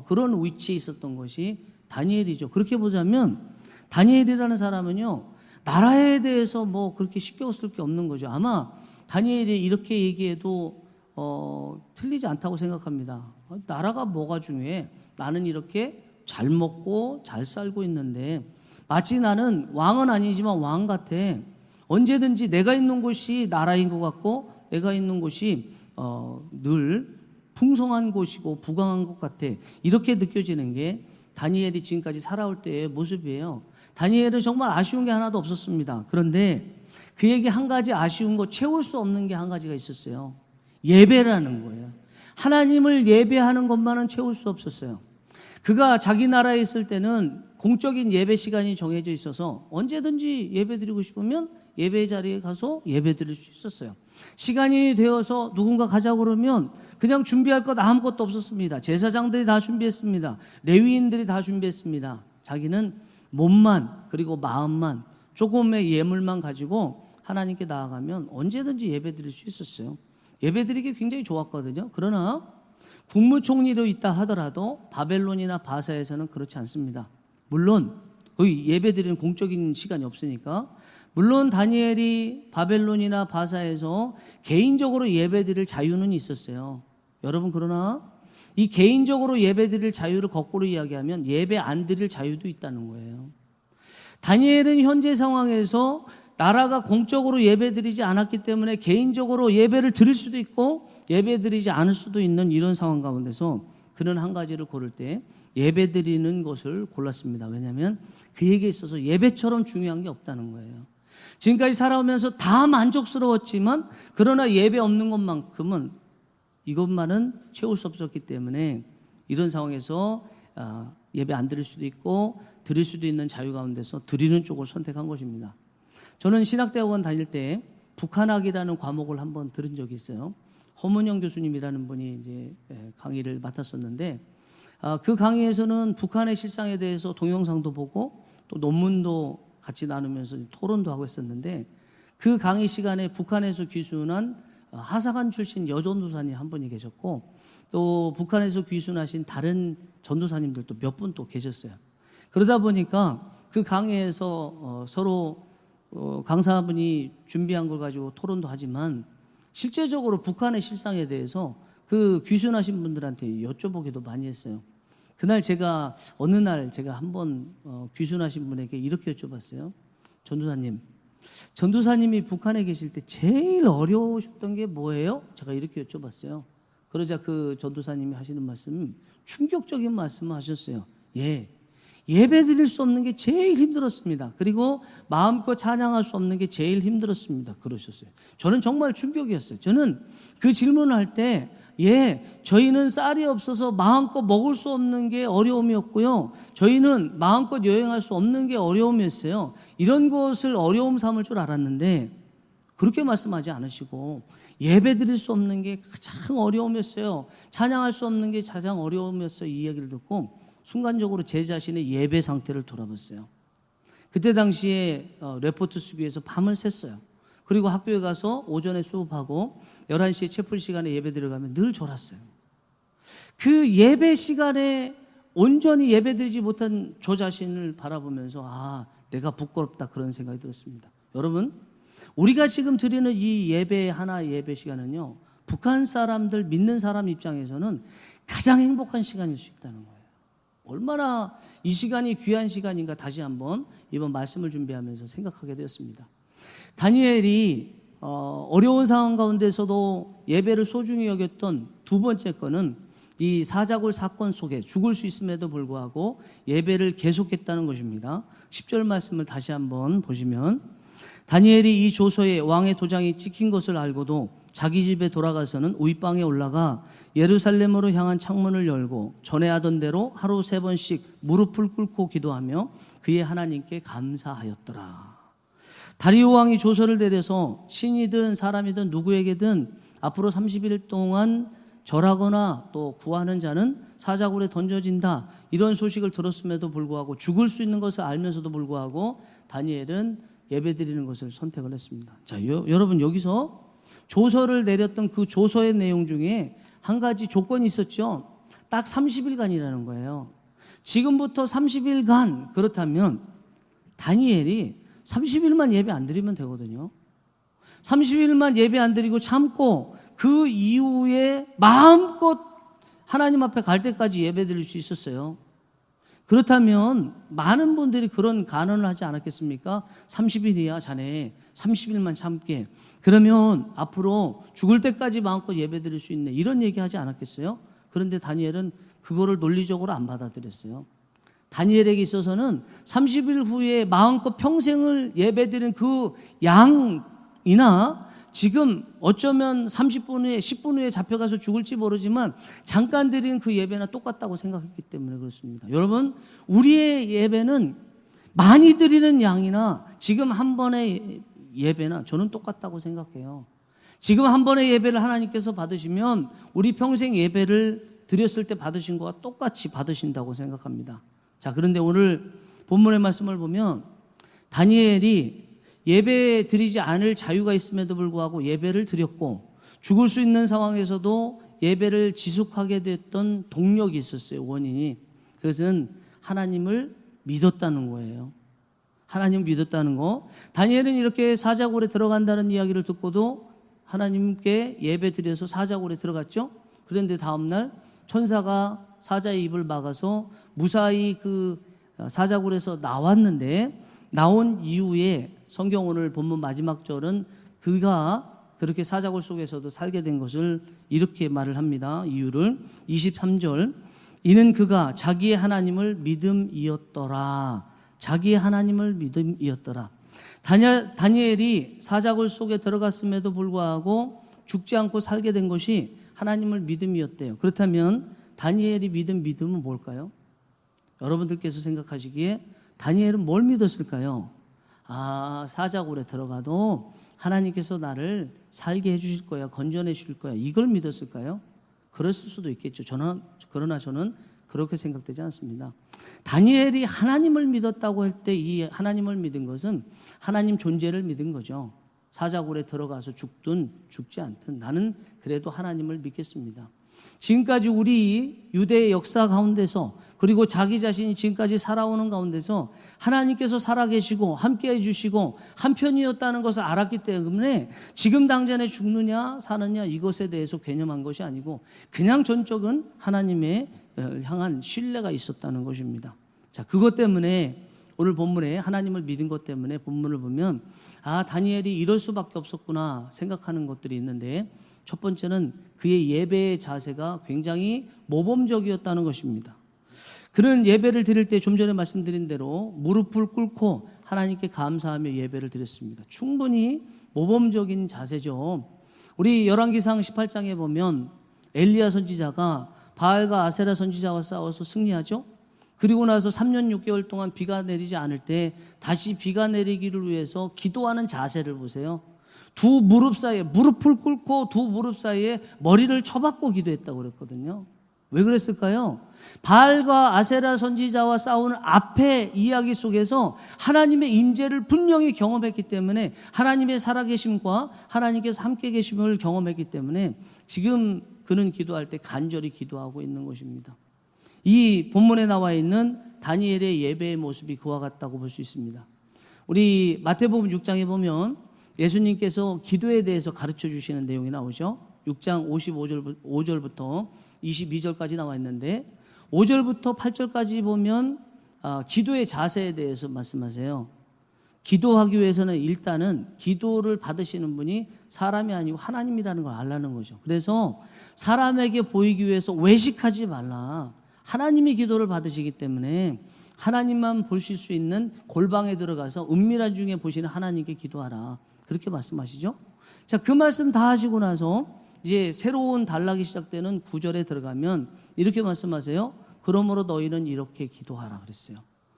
S1: 그런 위치에 있었던 것이 다니엘이죠. 그렇게 보자면 다니엘이라는 사람은요, 나라에 대해서 뭐 그렇게 신경 쓸 게 없는 거죠. 아마 다니엘이 이렇게 얘기해도 틀리지 않다고 생각합니다. 나라가 뭐가 중요해? 나는 이렇게 잘 먹고 잘 살고 있는데 마치 나는 왕은 아니지만 왕 같아. 언제든지 내가 있는 곳이 나라인 것 같고 내가 있는 곳이 늘 풍성한 곳이고 부강한 것 같아. 이렇게 느껴지는 게 다니엘이 지금까지 살아올 때의 모습이에요. 다니엘은 정말 아쉬운 게 하나도 없었습니다. 그런데 그에게 한 가지 아쉬운 거, 채울 수 없는 게 한 가지가 있었어요. 예배라는 거예요. 하나님을 예배하는 것만은 채울 수 없었어요. 그가 자기 나라에 있을 때는 공적인 예배 시간이 정해져 있어서 언제든지 예배 드리고 싶으면 예배 자리에 가서 예배 드릴 수 있었어요. 시간이 되어서 누군가 가자고 그러면 그냥 준비할 것 아무것도 없었습니다. 제사장들이 다 준비했습니다. 레위인들이 다 준비했습니다. 자기는 몸만 그리고 마음만 조금의 예물만 가지고 하나님께 나아가면 언제든지 예배 드릴 수 있었어요. 예배 드리기 굉장히 좋았거든요. 그러나 국무총리로 있다 하더라도 바벨론이나 바사에서는 그렇지 않습니다. 물론 거기 예배 드리는 공적인 시간이 없으니까 물론 다니엘이 바벨론이나 바사에서 개인적으로 예배드릴 자유는 있었어요. 여러분, 그러나 이 개인적으로 예배드릴 자유를 거꾸로 이야기하면 예배 안 드릴 자유도 있다는 거예요. 다니엘은 현재 상황에서 나라가 공적으로 예배드리지 않았기 때문에 개인적으로 예배를 드릴 수도 있고 예배드리지 않을 수도 있는 이런 상황 가운데서 그는 한 가지를 고를 때 예배드리는 것을 골랐습니다. 왜냐하면 그에게 있어서 예배처럼 중요한 게 없다는 거예요. 지금까지 살아오면서 다 만족스러웠지만 그러나 예배 없는 것만큼은 이것만은 채울 수 없었기 때문에 이런 상황에서 예배 안 드릴 수도 있고 드릴 수도 있는 자유 가운데서 드리는 쪽을 선택한 것입니다. 저는 신학대학원 다닐 때 북한학이라는 과목을 한번 들은 적이 있어요. 허문영 교수님이라는 분이 이제 강의를 맡았었는데 그 강의에서는 북한의 실상에 대해서 동영상도 보고 또 논문도 같이 나누면서 토론도 하고 했었는데 그 강의 시간에 북한에서 귀순한 하사관 출신 여전도사님 한 분이 계셨고 또 북한에서 귀순하신 다른 전도사님들도 몇 분 또 계셨어요. 그러다 보니까 그 강의에서 서로 강사분이 준비한 걸 가지고 토론도 하지만 실제적으로 북한의 실상에 대해서 그 귀순하신 분들한테 여쭤보기도 많이 했어요. 그날 어느 날 제가 한번 귀순하신 분에게 이렇게 여쭤봤어요. 전도사님이 북한에 계실 때 제일 어려우셨던 게 뭐예요? 제가 이렇게 여쭤봤어요. 그러자 그 전도사님이 하시는 말씀, 충격적인 말씀을 하셨어요. 예배 드릴 수 없는 게 제일 힘들었습니다. 그리고 마음껏 찬양할 수 없는 게 제일 힘들었습니다. 그러셨어요. 저는 정말 충격이었어요. 저는 그 질문을 할 때 저희는 쌀이 없어서 마음껏 먹을 수 없는 게 어려움이었고요. 저희는 마음껏 여행할 수 없는 게 어려움이었어요. 이런 것을 어려움 삼을 줄 알았는데 그렇게 말씀하지 않으시고 예배 드릴 수 없는 게 가장 어려움이었어요. 찬양할 수 없는 게 가장 어려움이었어요. 이 이야기를 듣고 순간적으로 제 자신의 예배 상태를 돌아봤어요. 그때 당시에 레포트 수비에서 밤을 샜어요. 그리고 학교에 가서 오전에 수업하고 11시에 채플 시간에 예배 들어가면 늘 졸았어요. 그 예배 시간에 온전히 예배 드리지 못한 저 자신을 바라보면서 내가 부끄럽다 그런 생각이 들었습니다. 여러분, 우리가 지금 드리는 이 예배 하나 예배 시간은요, 북한 사람들 믿는 사람 입장에서는 가장 행복한 시간일 수 있다는 거예요. 얼마나 이 시간이 귀한 시간인가 다시 한번 이번 말씀을 준비하면서 생각하게 되었습니다. 다니엘이 어려운 상황 가운데서도 예배를 소중히 여겼던 두 번째 건은 이 사자굴 사건 속에 죽을 수 있음에도 불구하고 예배를 계속했다는 것입니다. 10절 말씀을 다시 한번 보시면 다니엘이 이 조서에 왕의 도장이 찍힌 것을 알고도 자기 집에 돌아가서는 윗방에 올라가 예루살렘으로 향한 창문을 열고 전에 하던 대로 하루 3번씩 무릎을 꿇고 기도하며 그의 하나님께 감사하였더라. 다리오 왕이 조서를 내려서 신이든 사람이든 누구에게든 앞으로 30일 동안 절하거나 또 구하는 자는 사자굴에 던져진다, 이런 소식을 들었음에도 불구하고 죽을 수 있는 것을 알면서도 불구하고 다니엘은 예배드리는 것을 선택을 했습니다. 자, 여러분, 여기서 조서를 내렸던 그 조서의 내용 중에 한 가지 조건이 있었죠. 딱 30일간이라는 거예요. 지금부터 30일간, 그렇다면 다니엘이 30일만 예배 안 드리면 되거든요. 30일만 예배 안 드리고 참고 그 이후에 마음껏 하나님 앞에 갈 때까지 예배 드릴 수 있었어요. 그렇다면 많은 분들이 그런 간언을 하지 않았겠습니까? 30일이야 자네, 30일만 참게. 그러면 앞으로 죽을 때까지 마음껏 예배 드릴 수 있네, 이런 얘기하지 않았겠어요? 그런데 다니엘은 그거를 논리적으로 안 받아들였어요. 다니엘에게 있어서는 30일 후에 마음껏 평생을 예배드리는 그 양이나 지금 어쩌면 30분 후에 10분 후에 잡혀가서 죽을지 모르지만 잠깐 드리는 그 예배나 똑같다고 생각했기 때문에 그렇습니다. 여러분, 우리의 예배는 많이 드리는 양이나 지금 한 번의 예배나 저는 똑같다고 생각해요. 지금 한 번의 예배를 하나님께서 받으시면 우리 평생 예배를 드렸을 때 받으신 것과 똑같이 받으신다고 생각합니다. 자, 그런데 오늘 본문의 말씀을 보면 다니엘이 예배 드리지 않을 자유가 있음에도 불구하고 예배를 드렸고 죽을 수 있는 상황에서도 예배를 지속하게 됐던 동력이 있었어요. 원인이. 그것은 하나님을 믿었다는 거예요. 하나님 믿었다는 거. 다니엘은 이렇게 사자굴에 들어간다는 이야기를 듣고도 하나님께 예배 드려서 사자굴에 들어갔죠. 그런데 다음날 천사가 사자의 입을 막아서 무사히 그 사자굴에서 나왔는데, 나온 이후에 성경 오늘 본문 마지막 절은 그가 그렇게 사자굴 속에서도 살게 된 것을 이렇게 말을 합니다. 이유를 23절, 이는 그가 자기의 하나님을 믿음이었더라. 자기의 하나님을 믿음이었더라. 다니엘이 사자굴 속에 들어갔음에도 불구하고 죽지 않고 살게 된 것이 하나님을 믿음이었대요. 그렇다면 다니엘이 믿은 믿음은 뭘까요? 여러분들께서 생각하시기에 다니엘은 뭘 믿었을까요? 아, 사자굴에 들어가도 하나님께서 나를 살게 해주실 거야, 건져내 주실 거야, 이걸 믿었을까요? 그랬을 수도 있겠죠. 그러나 저는 그렇게 생각되지 않습니다. 다니엘이 하나님을 믿었다고 할 때 이 하나님을 믿은 것은 하나님 존재를 믿은 거죠. 사자굴에 들어가서 죽든 죽지 않든 나는 그래도 하나님을 믿겠습니다. 지금까지 우리 유대의 역사 가운데서, 그리고 자기 자신이 지금까지 살아오는 가운데서 하나님께서 살아계시고 함께 해주시고 한편이었다는 것을 알았기 때문에 지금 당장에 죽느냐 사느냐 이것에 대해서 개념한 것이 아니고 그냥 전적은 하나님의 향한 신뢰가 있었다는 것입니다. 자, 그것 때문에 오늘 본문에 하나님을 믿은 것 때문에 본문을 보면 아, 다니엘이 이럴 수밖에 없었구나 생각하는 것들이 있는데, 첫 번째는 그의 예배의 자세가 굉장히 모범적이었다는 것입니다. 그는 예배를 드릴 때 좀 전에 말씀드린 대로 무릎을 꿇고 하나님께 감사하며 예배를 드렸습니다. 충분히 모범적인 자세죠. 우리 열왕기상 18장에 보면 엘리야 선지자가 바알과 아세라 선지자와 싸워서 승리하죠. 그리고 나서 3년 6개월 동안 비가 내리지 않을 때 다시 비가 내리기를 위해서 기도하는 자세를 보세요. 두 무릎 사이에, 무릎을 꿇고 두 무릎 사이에 머리를 쳐박고 기도했다고 그랬거든요. 왜 그랬을까요? 바알과 아세라 선지자와 싸우는 앞에 이야기 속에서 하나님의 임재를 분명히 경험했기 때문에, 하나님의 살아계심과 하나님께서 함께 계심을 경험했기 때문에 지금 그는 기도할 때 간절히 기도하고 있는 것입니다. 이 본문에 나와 있는 다니엘의 예배의 모습이 그와 같다고 볼 수 있습니다. 우리 마태복음 6장에 보면 예수님께서 기도에 대해서 가르쳐 주시는 내용이 나오죠. 6장 5절부터 22절까지 나와 있는데 5절부터 8절까지 보면 기도의 자세에 대해서 말씀하세요. 기도하기 위해서는 일단은 기도를 받으시는 분이 사람이 아니고 하나님이라는 걸 알라는 거죠. 그래서 사람에게 보이기 위해서 외식하지 말라. 하나님이 기도를 받으시기 때문에 하나님만 보실 수 있는 골방에 들어가서 은밀한 중에 보시는 하나님께 기도하라. 그렇게 말씀하시죠. 자, 그 말씀 다 하시고 나서 이제 새로운 단락이 시작되는 9절에 들어가면 이렇게 말씀하세요. 그러므로 너희는 이렇게 기도하라 그랬어요.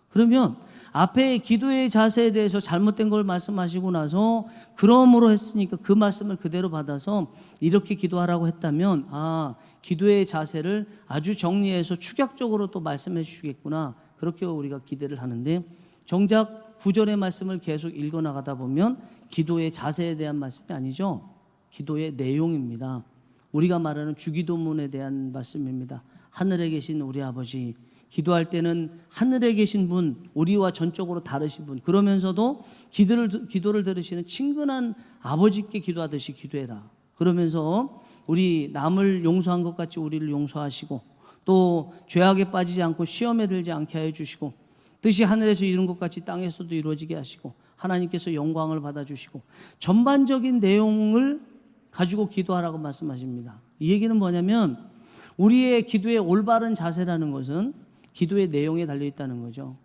S1: 그러면 앞에 기도의 자세에 대해서 잘못된 걸 말씀하시고 나서 그러므로 했으니까 그 말씀을 그대로 받아서 이렇게 기도하라고 했다면 기도의 자세를 아주 정리해서 축약적으로 또 말씀해 주시겠구나, 그렇게 우리가 기대를 하는데, 정작 9절의 말씀을 계속 읽어나가다 보면 기도의 자세에 대한 말씀이 아니죠. 기도의 내용입니다. 우리가 말하는 주기도문에 대한 말씀입니다. 하늘에 계신 우리 아버지, 기도할 때는 하늘에 계신 분, 우리와 전적으로 다르신 분, 그러면서도 기도를 들으시는 친근한 아버지께 기도하듯이 기도해라. 그러면서 우리 남을 용서한 것 같이 우리를 용서하시고, 또 죄악에 빠지지 않고 시험에 들지 않게 하여 주시고, 뜻이 하늘에서 이룬 것 같이 땅에서도 이루어지게 하시고, 하나님께서 영광을 받아주시고, 전반적인 내용을 가지고 기도하라고 말씀하십니다. 이 얘기는 뭐냐면 우리의 기도의 올바른 자세라는 것은 기도의 내용에 달려있다는 거죠.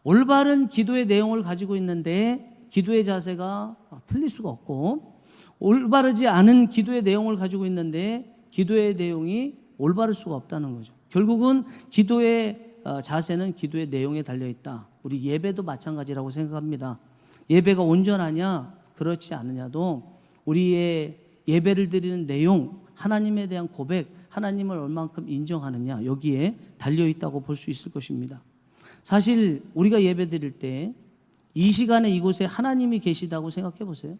S1: 올바른 기도의 내용을 가지고 있는데 기도의 자세가 틀릴 수가 없고, 올바르지 않은 기도의 내용을 가지고 있는데 기도의 내용이 올바를 수가 없다는 거죠. 결국은 기도의 자세는 기도의 내용에 달려있다. 우리 예배도 마찬가지라고 생각합니다. 예배가 온전하냐 그렇지 않느냐도 우리의 예배를 드리는 내용, 하나님에 대한 고백, 하나님을 얼만큼 인정하느냐, 여기에 달려있다고 볼 수 있을 것입니다. 사실 우리가 예배 드릴 때 이 시간에 이곳에 하나님이 계시다고 생각해 보세요.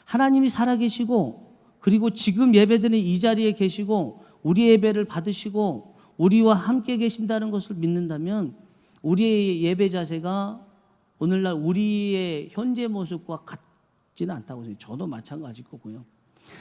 S1: 하나님이 살아계시고, 그리고 지금 예배 드리는 이 자리에 계시고 우리 예배를 받으시고 우리와 함께 계신다는 것을 믿는다면 우리의 예배 자세가 오늘날 우리의 현재 모습과 같지는 않다고 생각해요. 저도 마찬가지일 거고요.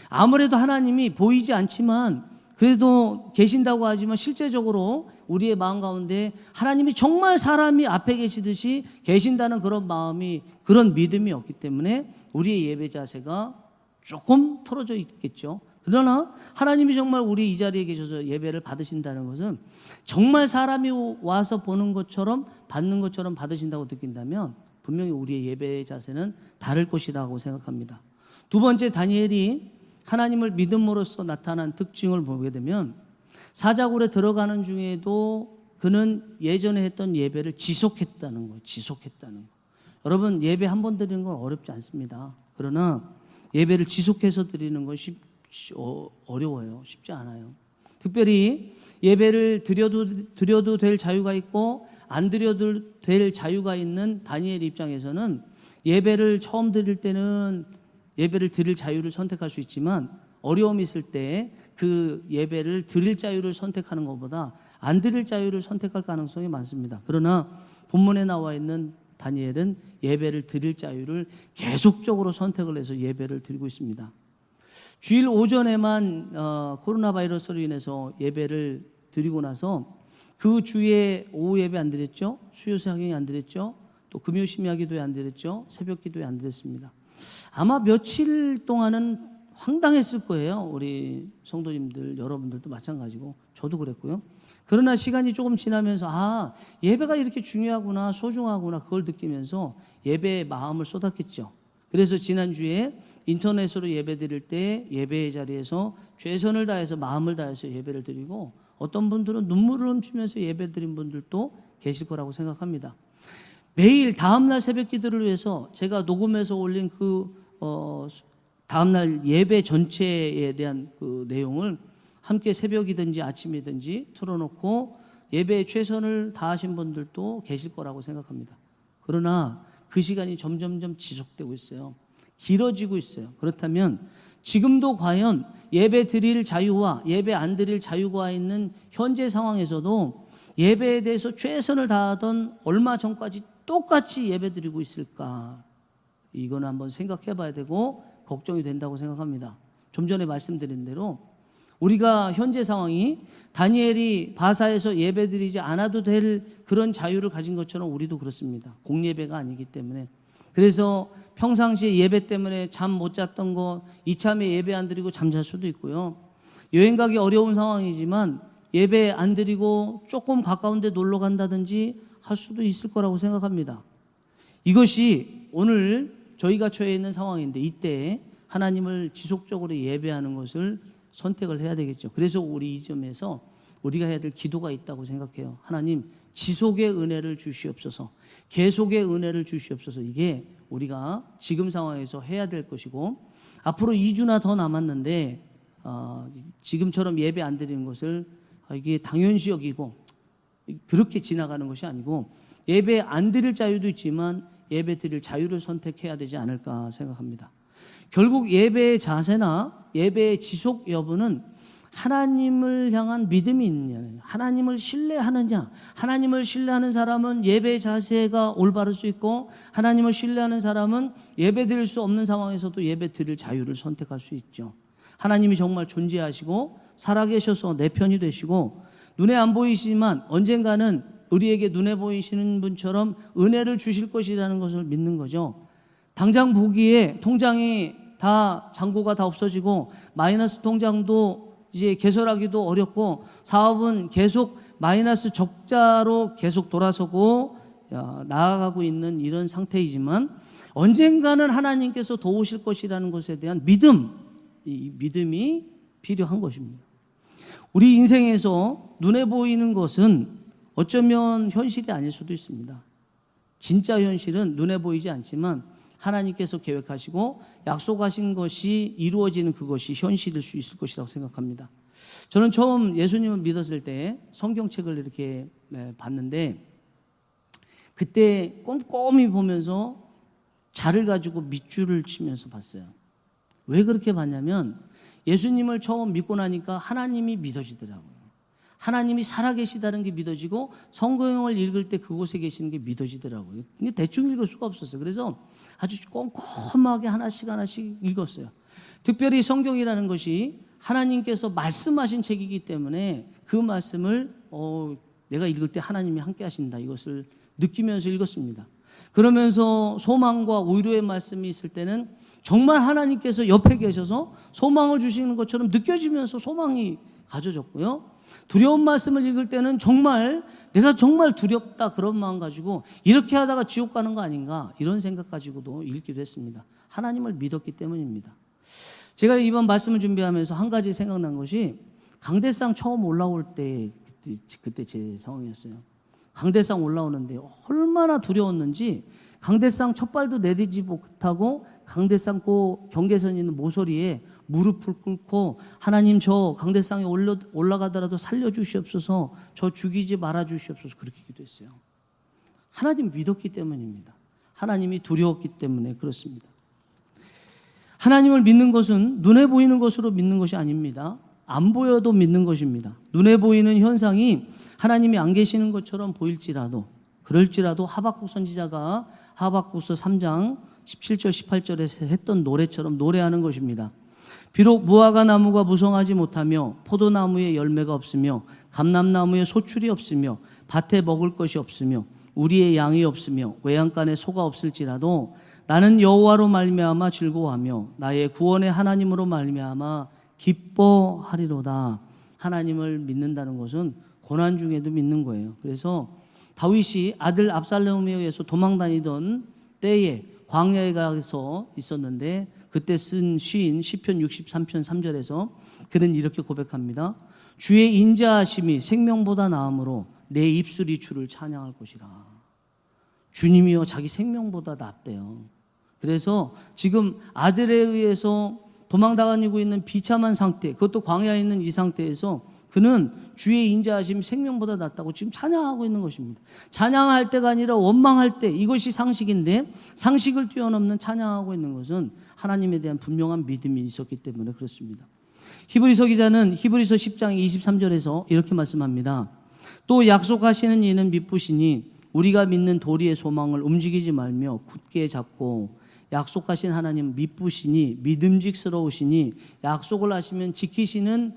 S1: 아무래도 하나님이 보이지 않지만 그래도 계신다고 하지만 실제적으로 우리의 마음 가운데 하나님이 정말 사람이 앞에 계시듯이 계신다는 그런 마음이, 그런 믿음이 없기 때문에 우리의 예배 자세가 조금 틀어져 있겠죠. 그러나 하나님이 정말 우리 이 자리에 계셔서 예배를 받으신다는 것은 정말 사람이 와서 보는 것처럼 받는 것처럼 받으신다고 느낀다면 분명히 우리의 예배 자세는 다를 것이라고 생각합니다. 두 번째, 다니엘이 하나님을 믿음으로써 나타난 특징을 보게 되면 사자굴에 들어가는 중에도 그는 예전에 했던 예배를 지속했다는 거예요. 지속했다는 거. 여러분, 예배 한 번 드리는 건 어렵지 않습니다. 그러나 예배를 지속해서 드리는 건 어려워요. 쉽지 않아요. 특별히 예배를 드려도 될 자유가 있고 안 드려도 될 자유가 있는 다니엘 입장에서는 예배를 처음 드릴 때는 예배를 드릴 자유를 선택할 수 있지만 어려움이 있을 때 그 예배를 드릴 자유를 선택하는 것보다 안 드릴 자유를 선택할 가능성이 많습니다. 그러나 본문에 나와 있는 다니엘은 예배를 드릴 자유를 계속적으로 선택을 해서 예배를 드리고 있습니다. 주일 오전에만 코로나 바이러스로 인해서 예배를 드리고 나서 그 주에 오후 예배 안 드렸죠. 수요 사경이 안 드렸죠. 또 금요 심야 기도에 안 드렸죠. 새벽 기도에 안 드렸습니다. 아마 며칠 동안은 황당했을 거예요. 우리 성도님들, 여러분들도 마찬가지고 저도 그랬고요. 그러나 시간이 조금 지나면서 예배가 이렇게 중요하구나, 소중하구나, 그걸 느끼면서 예배에 마음을 쏟았겠죠. 그래서 지난주에 인터넷으로 예배 드릴 때 예배의 자리에서 최선을 다해서 마음을 다해서 예배를 드리고 어떤 분들은 눈물을 훔치면서 예배 드린 분들도 계실 거라고 생각합니다. 매일 다음날 새벽 기도를 위해서 제가 녹음해서 올린 다음날 예배 전체에 대한 그 내용을 함께 새벽이든지 아침이든지 틀어놓고 예배에 최선을 다하신 분들도 계실 거라고 생각합니다. 그러나 그 시간이 점점점 지속되고 있어요. 길어지고 있어요. 그렇다면 지금도 과연 예배 드릴 자유와 예배 안 드릴 자유가 있는 현재 상황에서도 예배에 대해서 최선을 다하던 얼마 전까지 똑같이 예배 드리고 있을까? 이거는 한번 생각해 봐야 되고 걱정이 된다고 생각합니다. 좀 전에 말씀드린 대로 우리가 현재 상황이 다니엘이 바사에서 예배 드리지 않아도 될 그런 자유를 가진 것처럼 우리도 그렇습니다. 공예배가 아니기 때문에. 그래서 평상시에 예배 때문에 잠 못 잤던 거 이참에 예배 안 드리고 잠잘 수도 있고요. 여행 가기 어려운 상황이지만 예배 안 드리고 조금 가까운 데 놀러 간다든지 할 수도 있을 거라고 생각합니다. 이것이 오늘 저희가 처해 있는 상황인데 이때 하나님을 지속적으로 예배하는 것을 선택을 해야 되겠죠. 그래서 우리 이 점에서 우리가 해야 될 기도가 있다고 생각해요. 하나님, 지속의 은혜를 주시옵소서, 계속의 은혜를 주시옵소서. 이게 우리가 지금 상황에서 해야 될 것이고 앞으로 2주나 더 남았는데 지금처럼 예배 안 드리는 것을 이게 당연시 여기고 그렇게 지나가는 것이 아니고 예배 안 드릴 자유도 있지만 예배 드릴 자유를 선택해야 되지 않을까 생각합니다. 결국 예배의 자세나 예배의 지속 여부는 하나님을 향한 믿음이 있느냐, 하나님을 신뢰하느냐. 하나님을 신뢰하는 사람은 예배의 자세가 올바를 수 있고 하나님을 신뢰하는 사람은 예배 드릴 수 없는 상황에서도 예배 드릴 자유를 선택할 수 있죠. 하나님이 정말 존재하시고 살아계셔서 내 편이 되시고 눈에 안 보이시지만 언젠가는 우리에게 눈에 보이시는 분처럼 은혜를 주실 것이라는 것을 믿는 거죠. 당장 보기에 통장이 다 잔고가 다 없어지고 마이너스 통장도 이제 개설하기도 어렵고 사업은 계속 마이너스 적자로 계속 돌아서고 나아가고 있는 이런 상태이지만 언젠가는 하나님께서 도우실 것이라는 것에 대한 믿음, 이 믿음이 필요한 것입니다. 우리 인생에서 눈에 보이는 것은 어쩌면 현실이 아닐 수도 있습니다. 진짜 현실은 눈에 보이지 않지만 하나님께서 계획하시고 약속하신 것이 이루어지는 그것이 현실일 수 있을 것이라고 생각합니다. 저는 처음 예수님을 믿었을 때 성경책을 이렇게 봤는데 그때 꼼꼼히 보면서 자를 가지고 밑줄을 치면서 봤어요. 왜 그렇게 봤냐면 예수님을 처음 믿고 나니까 하나님이 믿어지더라고요. 하나님이 살아계시다는 게 믿어지고 성경을 읽을 때 그곳에 계시는 게 믿어지더라고요. 근데 대충 읽을 수가 없었어요. 그래서 아주 꼼꼼하게 하나씩 읽었어요. 특별히 성경이라는 것이 하나님께서 말씀하신 책이기 때문에 그 말씀을 내가 읽을 때 하나님이 함께 하신다, 이것을 느끼면서 읽었습니다. 그러면서 소망과 위로의 말씀이 있을 때는 정말 하나님께서 옆에 계셔서 소망을 주시는 것처럼 느껴지면서 소망이 가져졌고요. 두려운 말씀을 읽을 때는 정말 내가 정말 두렵다 그런 마음 가지고 이렇게 하다가 지옥 가는 거 아닌가 이런 생각 가지고도 읽기도 했습니다. 하나님을 믿었기 때문입니다. 제가 이번 말씀을 준비하면서 한 가지 생각난 것이 강대상 처음 올라올 때 그때 제 상황이었어요. 강대상 올라오는데 얼마나 두려웠는지 강대상 첫 발도 내디지 못하고 강대상 경계선 있는 모서리에 무릎을 꿇고 하나님 저 강대상에 올라가더라도 살려주시옵소서, 저 죽이지 말아주시옵소서 그렇게 기도했어요. 하나님 믿었기 때문입니다. 하나님이 두려웠기 때문에 그렇습니다. 하나님을 믿는 것은 눈에 보이는 것으로 믿는 것이 아닙니다. 안 보여도 믿는 것입니다. 눈에 보이는 현상이 하나님이 안 계시는 것처럼 보일지라도 그럴지라도 하박국 선지자가 하박국서 3장 17절 18절에 했던 노래처럼 노래하는 것입니다. 비록 무화과 나무가 무성하지 못하며 포도나무에 열매가 없으며 감람나무에 소출이 없으며 밭에 먹을 것이 없으며 우리의 양이 없으며 외양간에 소가 없을지라도 나는 여호와로 말미암아 즐거워하며 나의 구원의 하나님으로 말미암아 기뻐하리로다. 하나님을 믿는다는 것은 고난 중에도 믿는 거예요. 그래서 다윗이 아들 압살롬에 의해서 도망다니던 때에 광야에 가서 있었는데 그때 쓴 시인 시편 63편 3절에서 그는 이렇게 고백합니다. 주의 인자하심이 생명보다 나음으로 내 입술이 주를 찬양할 것이라. 주님이요 자기 생명보다 낫대요. 그래서 지금 아들에 의해서 도망다니고 있는 비참한 상태, 그것도 광야에 있는 이 상태에서 그는 주의 인자하심이 생명보다 낫다고 지금 찬양하고 있는 것입니다. 찬양할 때가 아니라 원망할 때, 이것이 상식인데 상식을 뛰어넘는 찬양하고 있는 것은 하나님에 대한 분명한 믿음이 있었기 때문에 그렇습니다. 히브리서 기자는 히브리서 10장 23절에서 이렇게 말씀합니다. 또 약속하시는 이는 미쁘시니 우리가 믿는 도리의 소망을 움직이지 말며 굳게 잡고, 약속하신 하나님 미쁘시니 믿음직스러우시니 약속을 하시면 지키시는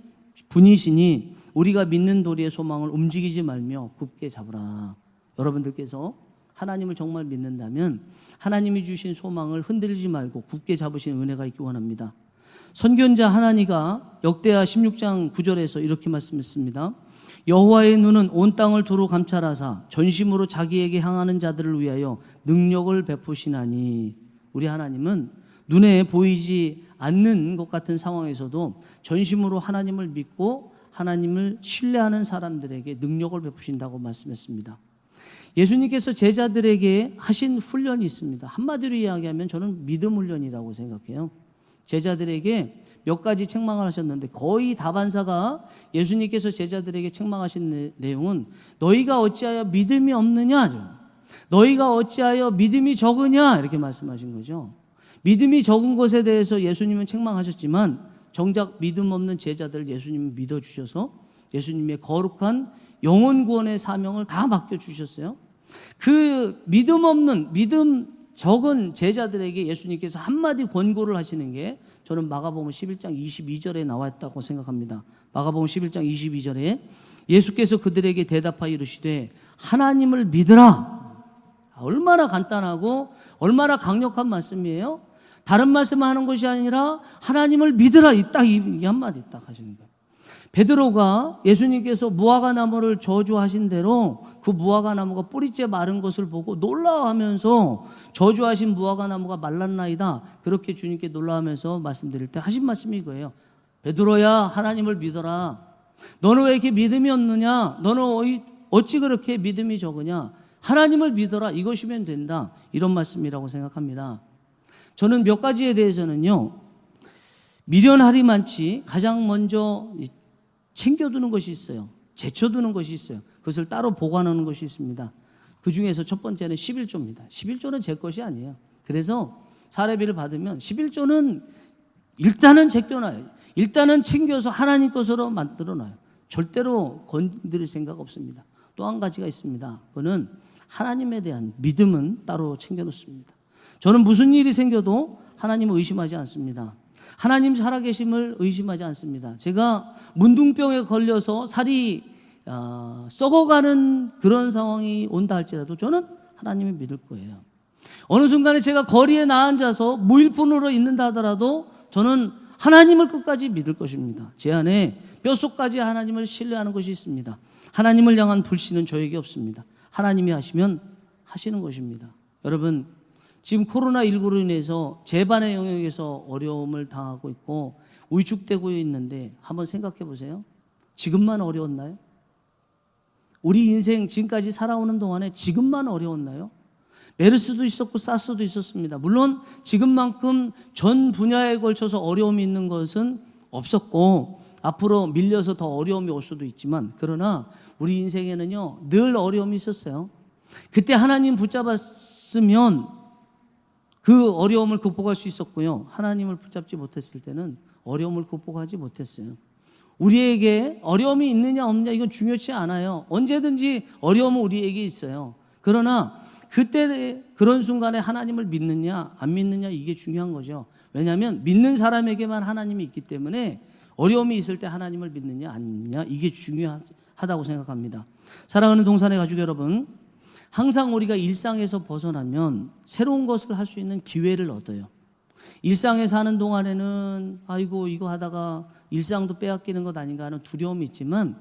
S1: 분이시니 우리가 믿는 도리의 소망을 움직이지 말며 굳게 잡으라. 여러분들께서 하나님을 정말 믿는다면 하나님이 주신 소망을 흔들리지 말고 굳게 잡으시는 은혜가 있기 원합니다. 선견자 하나니가 역대하 16장 9절에서 이렇게 말씀했습니다. 여호와의 눈은 온 땅을 두루 감찰하사 전심으로 자기에게 향하는 자들을 위하여 능력을 베푸시나니. 우리 하나님은 눈에 보이지 않는 것 같은 상황에서도 전심으로 하나님을 믿고 하나님을 신뢰하는 사람들에게 능력을 베푸신다고 말씀했습니다. 예수님께서 제자들에게 하신 훈련이 있습니다. 한마디로 이야기하면 저는 믿음 훈련이라고 생각해요. 제자들에게 몇 가지 책망을 하셨는데 거의 다반사가 예수님께서 제자들에게 책망하신 내용은 너희가 어찌하여 믿음이 없느냐, 너희가 어찌하여 믿음이 적으냐 이렇게 말씀하신 거죠. 믿음이 적은 것에 대해서 예수님은 책망하셨지만 정작 믿음 없는 제자들 예수님은 믿어주셔서 예수님의 거룩한 영혼 구원의 사명을 다 맡겨주셨어요. 그 믿음 적은 제자들에게 예수님께서 한마디 권고를 하시는 게 저는 마가복음 11장 22절에 나와 있다고 생각합니다. 마가복음 11장 22절에 예수께서 그들에게 대답하여 이르시되 하나님을 믿으라. 얼마나 간단하고 얼마나 강력한 말씀이에요. 다른 말씀을 하는 것이 아니라 하나님을 믿으라. 이 한마디 딱 하시는 거예요. 베드로가 예수님께서 무화과 나무를 저주하신 대로 그 무화과 나무가 뿌리째 마른 것을 보고 놀라워하면서 저주하신 무화과 나무가 말랐나이다. 그렇게 주님께 놀라워하면서 말씀드릴 때 하신 말씀이 이거예요. 베드로야 하나님을 믿어라. 너는 왜 이렇게 믿음이 없느냐? 너는 어찌 그렇게 믿음이 적으냐? 하나님을 믿어라. 이것이면 된다. 이런 말씀이라고 생각합니다. 저는 몇 가지에 대해서는요, 미련하리만치 가장 먼저 챙겨두는 것이 있어요. 제쳐두는 것이 있어요. 그것을 따로 보관하는 것이 있습니다. 그 중에서 첫 번째는 11조입니다. 11조는 제 것이 아니에요. 그래서 사례비를 받으면 11조는 일단은 제껴놔요. 일단은 챙겨서 하나님 것으로 만들어놔요. 절대로 건드릴 생각 없습니다. 또 한 가지가 있습니다. 그거는 하나님에 대한 믿음은 따로 챙겨놓습니다. 저는 무슨 일이 생겨도 하나님을 의심하지 않습니다. 하나님 살아계심을 의심하지 않습니다. 제가 문둥병에 걸려서 살이 썩어가는 그런 상황이 온다 할지라도 저는 하나님을 믿을 거예요. 어느 순간에 제가 거리에 나앉아서 무일푼으로 있는다 하더라도 저는 하나님을 끝까지 믿을 것입니다. 제 안에 뼛속까지 하나님을 신뢰하는 것이 있습니다. 하나님을 향한 불신은 저에게 없습니다. 하나님이 하시면 하시는 것입니다. 여러분, 지금 코로나19로 인해서 재반의 영역에서 어려움을 당하고 있고 위축되고 있는데 한번 생각해 보세요. 지금만 어려웠나요? 우리 인생 지금까지 살아오는 동안에 지금만 어려웠나요? 메르스도 있었고 사스도 있었습니다. 물론 지금만큼 전 분야에 걸쳐서 어려움이 있는 것은 없었고 앞으로 밀려서 더 어려움이 올 수도 있지만, 그러나 우리 인생에는요 늘 어려움이 있었어요. 그때 하나님 붙잡았으면 그 어려움을 극복할 수 있었고요, 하나님을 붙잡지 못했을 때는 어려움을 극복하지 못했어요. 우리에게 어려움이 있느냐 없느냐 이건 중요치 않아요. 언제든지 어려움은 우리에게 있어요. 그러나 그때 그런 순간에 하나님을 믿느냐 안 믿느냐 이게 중요한 거죠. 왜냐하면 믿는 사람에게만 하나님이 있기 때문에 어려움이 있을 때 하나님을 믿느냐 안 믿느냐 이게 중요하다고 생각합니다. 사랑하는 동산의 가족 여러분, 항상 우리가 일상에서 벗어나면 새로운 것을 할 수 있는 기회를 얻어요. 일상에 사는 동안에는 아이고 이거 하다가 일상도 빼앗기는 것 아닌가 하는 두려움이 있지만,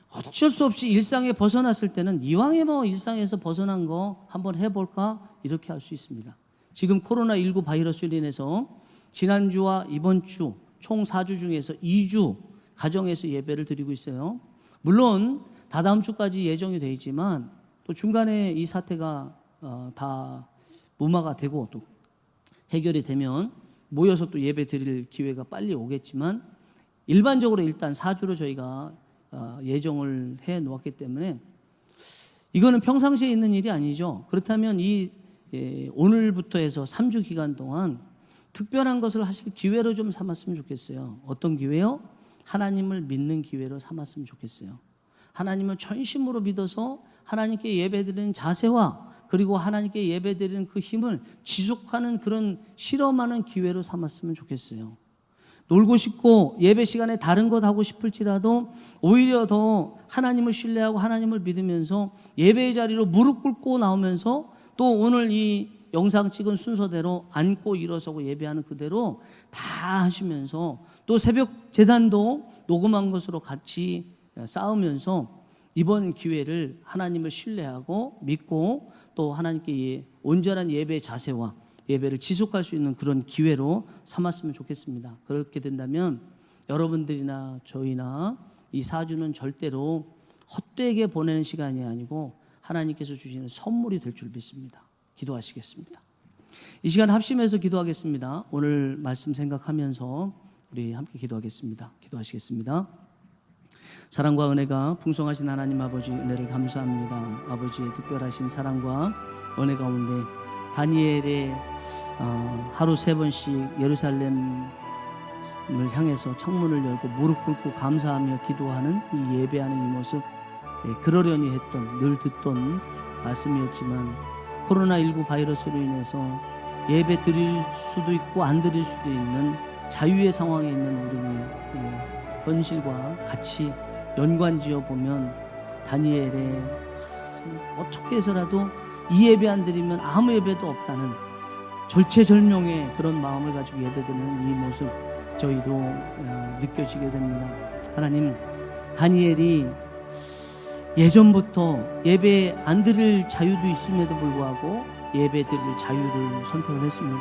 S1: 어쩔 수 없이 일상에 벗어났을 때는 이왕에 뭐 일상에서 벗어난 거 한번 해볼까 이렇게 할 수 있습니다. 지금 코로나19 바이러스로 인해서 지난주와 이번 주 총 4주 중에서 2주 가정에서 예배를 드리고 있어요. 물론 다다음 주까지 예정이 되어 있지만 또 중간에 이 사태가 다 무마가 되고 또 해결이 되면 모여서 또 예배 드릴 기회가 빨리 오겠지만, 일반적으로 일단 4주로 저희가 예정을 해 놓았기 때문에 이거는 평상시에 있는 일이 아니죠. 그렇다면 오늘부터 해서 3주 기간 동안 특별한 것을 하실 기회로 좀 삼았으면 좋겠어요. 어떤 기회요? 하나님을 믿는 기회로 삼았으면 좋겠어요. 하나님을 전심으로 믿어서 하나님께 예배드리는 자세와 그리고 하나님께 예배드리는 그 힘을 지속하는 그런 실험하는 기회로 삼았으면 좋겠어요. 놀고 싶고 예배 시간에 다른 것 하고 싶을지라도 오히려 더 하나님을 신뢰하고 하나님을 믿으면서 예배의 자리로 무릎 꿇고 나오면서 또 오늘 이 영상 찍은 순서대로 앉고 일어서고 예배하는 그대로 다 하시면서 또 새벽 제단도 녹음한 것으로 같이 쌓으면서 이번 기회를 하나님을 신뢰하고 믿고 또 하나님께 온전한 예배의 자세와 예배를 지속할 수 있는 그런 기회로 삼았으면 좋겠습니다. 그렇게 된다면 여러분들이나 저희나 이 4주는 절대로 헛되게 보내는 시간이 아니고 하나님께서 주시는 선물이 될 줄 믿습니다. 기도하시겠습니다. 이 시간 합심해서 기도하겠습니다. 오늘 말씀 생각하면서 우리 함께 기도하겠습니다. 기도하시겠습니다. 사랑과 은혜가 풍성하신 하나님 아버지, 은혜를 감사합니다. 아버지의 특별하신 사랑과 은혜 가운데 다니엘의 하루 3번씩 예루살렘을 향해서 창문을 열고 무릎 꿇고 감사하며 기도하는 이 예배하는 이 모습, 그러려니 했던, 늘 듣던 말씀이었지만 코로나19 바이러스로 인해서 예배 드릴 수도 있고 안 드릴 수도 있는 자유의 상황에 있는 우리의 현실과 같이 연관지어 보면 다니엘의 어떻게 해서라도 이 예배 안 드리면 아무 예배도 없다는 절체절명의 그런 마음을 가지고 예배드리는 이 모습 저희도 느껴지게 됩니다. 하나님, 다니엘이 예전부터 예배 안 드릴 자유도 있음에도 불구하고 예배 드릴 자유를 선택을 했습니다.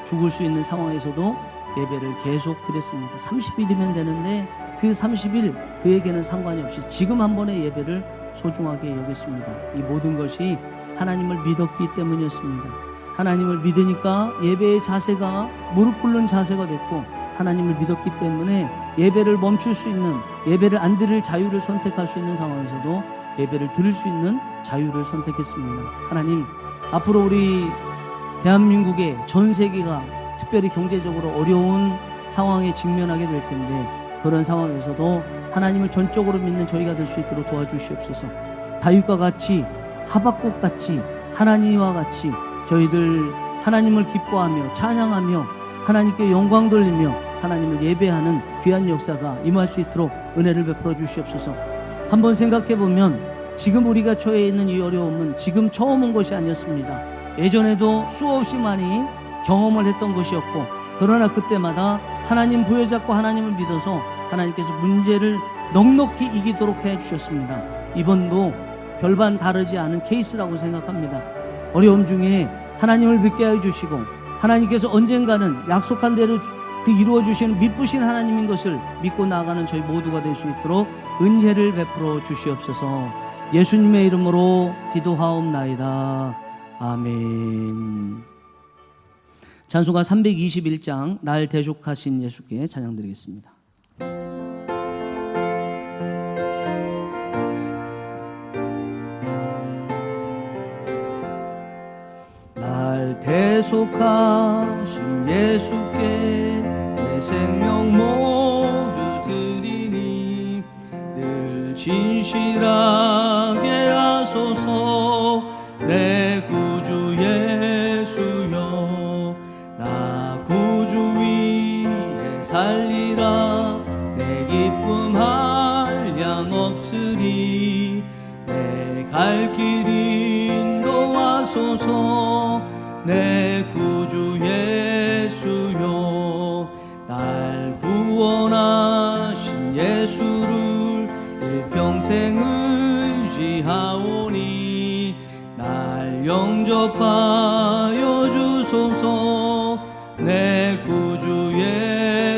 S1: 죽을 수 있는 상황에서도 예배를 계속 드렸습니다. 30일이면 되는데 그 30일 그에게는 상관이 없이 지금 한 번의 예배를 소중하게 여겼습니다. 이 모든 것이 하나님을 믿었기 때문이었습니다. 하나님을 믿으니까 예배의 자세가 무릎 꿇는 자세가 됐고, 하나님을 믿었기 때문에 예배를 멈출 수 있는, 예배를 안 드릴 자유를 선택할 수 있는 상황에서도 예배를 드릴 수 있는 자유를 선택했습니다. 하나님, 앞으로 우리 대한민국의 전 세계가 특별히 경제적으로 어려운 상황에 직면하게 될 텐데, 그런 상황에서도 하나님을 전적으로 믿는 저희가 될 수 있도록 도와주시옵소서. 다윗과 같이, 하박국 같이, 하나님과 같이 저희들 하나님을 기뻐하며 찬양하며 하나님께 영광 돌리며 하나님을 예배하는 귀한 역사가 임할 수 있도록 은혜를 베풀어 주시옵소서. 한번 생각해 보면 지금 우리가 처해 있는 이 어려움은 지금 처음 온 것이 아니었습니다. 예전에도 수없이 많이 경험을 했던 것이었고, 그러나 그때마다 하나님 부여잡고 하나님을 믿어서 하나님께서 문제를 넉넉히 이기도록 해주셨습니다. 이번도 별반 다르지 않은 케이스라고 생각합니다. 어려움 중에 하나님을 믿게 해주시고 하나님께서 언젠가는 약속한 대로 그 이루어주시는 미쁘신 하나님인 것을 믿고 나아가는 저희 모두가 될 수 있도록 은혜를 베풀어 주시옵소서. 예수님의 이름으로 기도하옵나이다. 아멘. 찬송가 321장 날 대족하신 예수께 찬양드리겠습니다. 날 대속하신 예수께 내 생명 모두 드리니 늘 진실하게 하소서. 내 구주 예수여, 나 구주 위에 살리라. 내 기쁨 한량 없으리. 내 갈 길 인도하소서. 내 구주 예수여, 날 구원하신 예수를 일평생 의지하오니 날 영접하여 주소서. 내 구주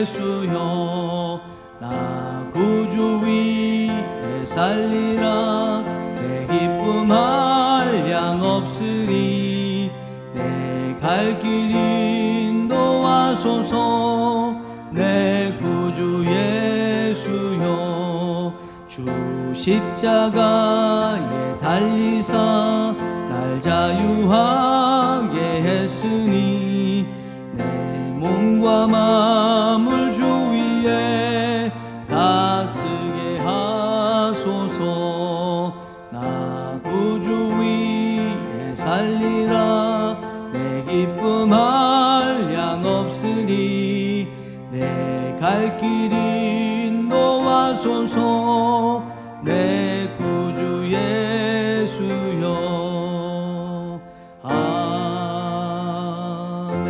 S1: 예수여, 나 구주 위에 살리라. 내 기쁨 한량 없으리. 내 갈 길 인도하소서. 내 구주 예수여, 주 십자가에 달리사 날 자유하게 했으니 내 몸과 마음을 주 위에 다스게 하소서. 나 구주 위에 살리라. 내 기쁨 한량 없으니 내 갈 길 인도하소서. 내 구주 예수여. 아멘.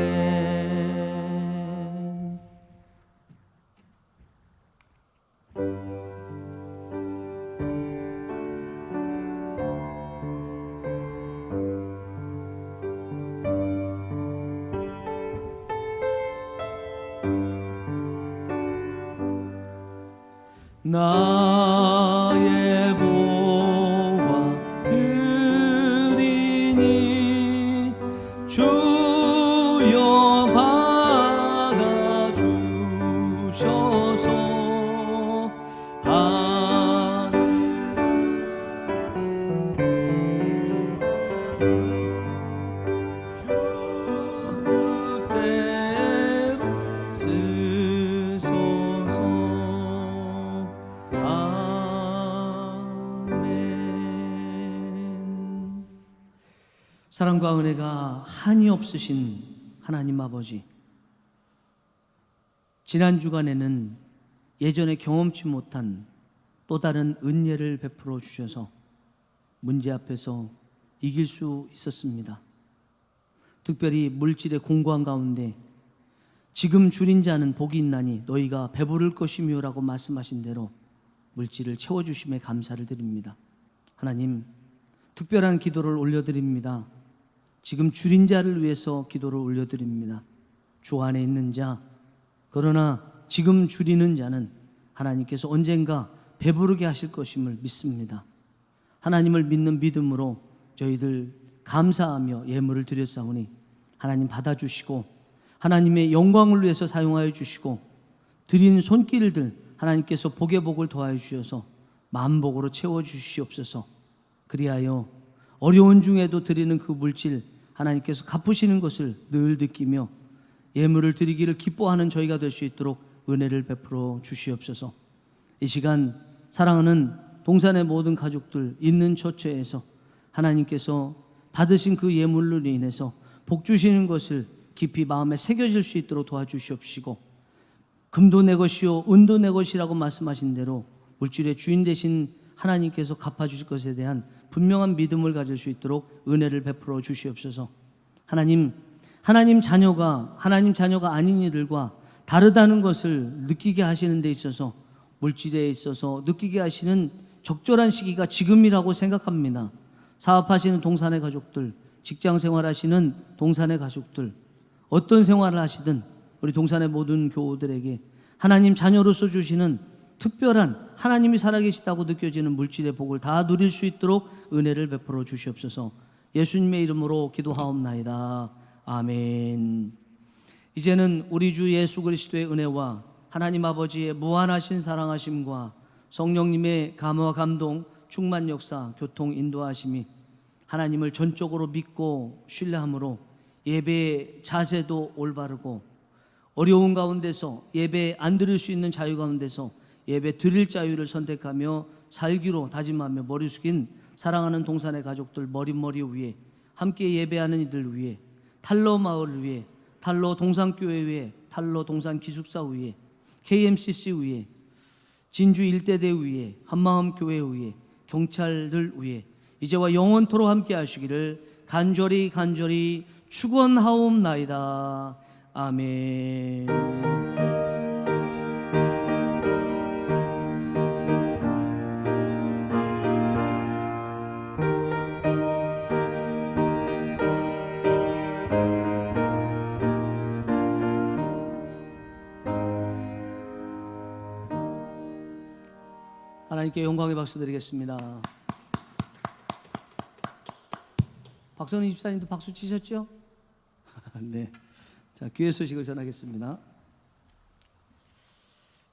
S1: 나의 보화 드리니 주여 받아주셔서. 주 뜻대로 쓰소서. 아멘. 사랑과 은혜가 한이 없으신 하나님 아버지, 지난 주간에는 예전에 경험치 못한 또 다른 은혜를 베풀어 주셔서 문제 앞에서 이길 수 있었습니다. 특별히 물질의 공고한 가운데 지금 줄인 자는 복이 있나니 너희가 배부를 것이며라고 말씀하신 대로 물질을 채워주심에 감사를 드립니다. 하나님, 특별한 기도를 올려드립니다. 지금 줄인 자를 위해서 기도를 올려드립니다. 주 안에 있는 자, 그러나 지금 줄이는 자는 하나님께서 언젠가 배부르게 하실 것임을 믿습니다. 하나님을 믿는 믿음으로 저희들 감사하며 예물을 드렸사오니 하나님 받아주시고 하나님의 영광을 위해서 사용하여 주시고 드린 손길들 하나님께서 복의 복을 더하여 주셔서 만복으로 채워주시옵소서. 그리하여 어려운 중에도 드리는 그 물질 하나님께서 갚으시는 것을 늘 느끼며 예물을 드리기를 기뻐하는 저희가 될 수 있도록 은혜를 베풀어 주시옵소서. 이 시간 사랑하는 동산의 모든 가족들 있는 처처에서 하나님께서 받으신 그 예물로 인해서 복 주시는 것을 깊이 마음에 새겨질 수 있도록 도와주시옵시고, 금도 내 것이요 은도 내 것이라고 말씀하신 대로 물질의 주인 되신 하나님께서 갚아주실 것에 대한 분명한 믿음을 가질 수 있도록 은혜를 베풀어 주시옵소서. 하나님 자녀가 아닌 이들과 다르다는 것을 느끼게 하시는 데 있어서, 물질에 있어서 느끼게 하시는 적절한 시기가 지금이라고 생각합니다. 사업하시는 동산의 가족들, 직장 생활하시는 동산의 가족들, 어떤 생활을 하시든 우리 동산의 모든 교우들에게 하나님 자녀로서 주시는 특별한 하나님이 살아계시다고 느껴지는 물질의 복을 다 누릴 수 있도록 은혜를 베풀어 주시옵소서. 예수님의 이름으로 기도하옵나이다. 아멘. 이제는 우리 주 예수 그리스도의 은혜와 하나님 아버지의 무한하신 사랑하심과 성령님의 감화 감동 충만 역사 교통 인도하심이 하나님을 전적으로 믿고 신뢰함으로 예배의 자세도 올바르고, 어려운 가운데서 예배 안 드릴 수 있는 자유 가운데서 예배 드릴 자유를 선택하며 살기로 다짐하며 머리 숙인 사랑하는 동산의 가족들 머리 위에, 함께 예배하는 이들 위에, 탈로 마을 위에, 탈로 동산교회 위에, 탈로 동산 기숙사 위에, KMCC 위에, 진주 일대대 위에, 한마음 교회 위에, 경찰들 위에 이제와 영원토록 함께 하시기를 간절히 축원하옵나이다. 아멘. 하나님께 영광의 박수 드리겠습니다. 박선희 집사님도 박수 치셨죠? 네. 자, 귀의 소식을 전하겠습니다.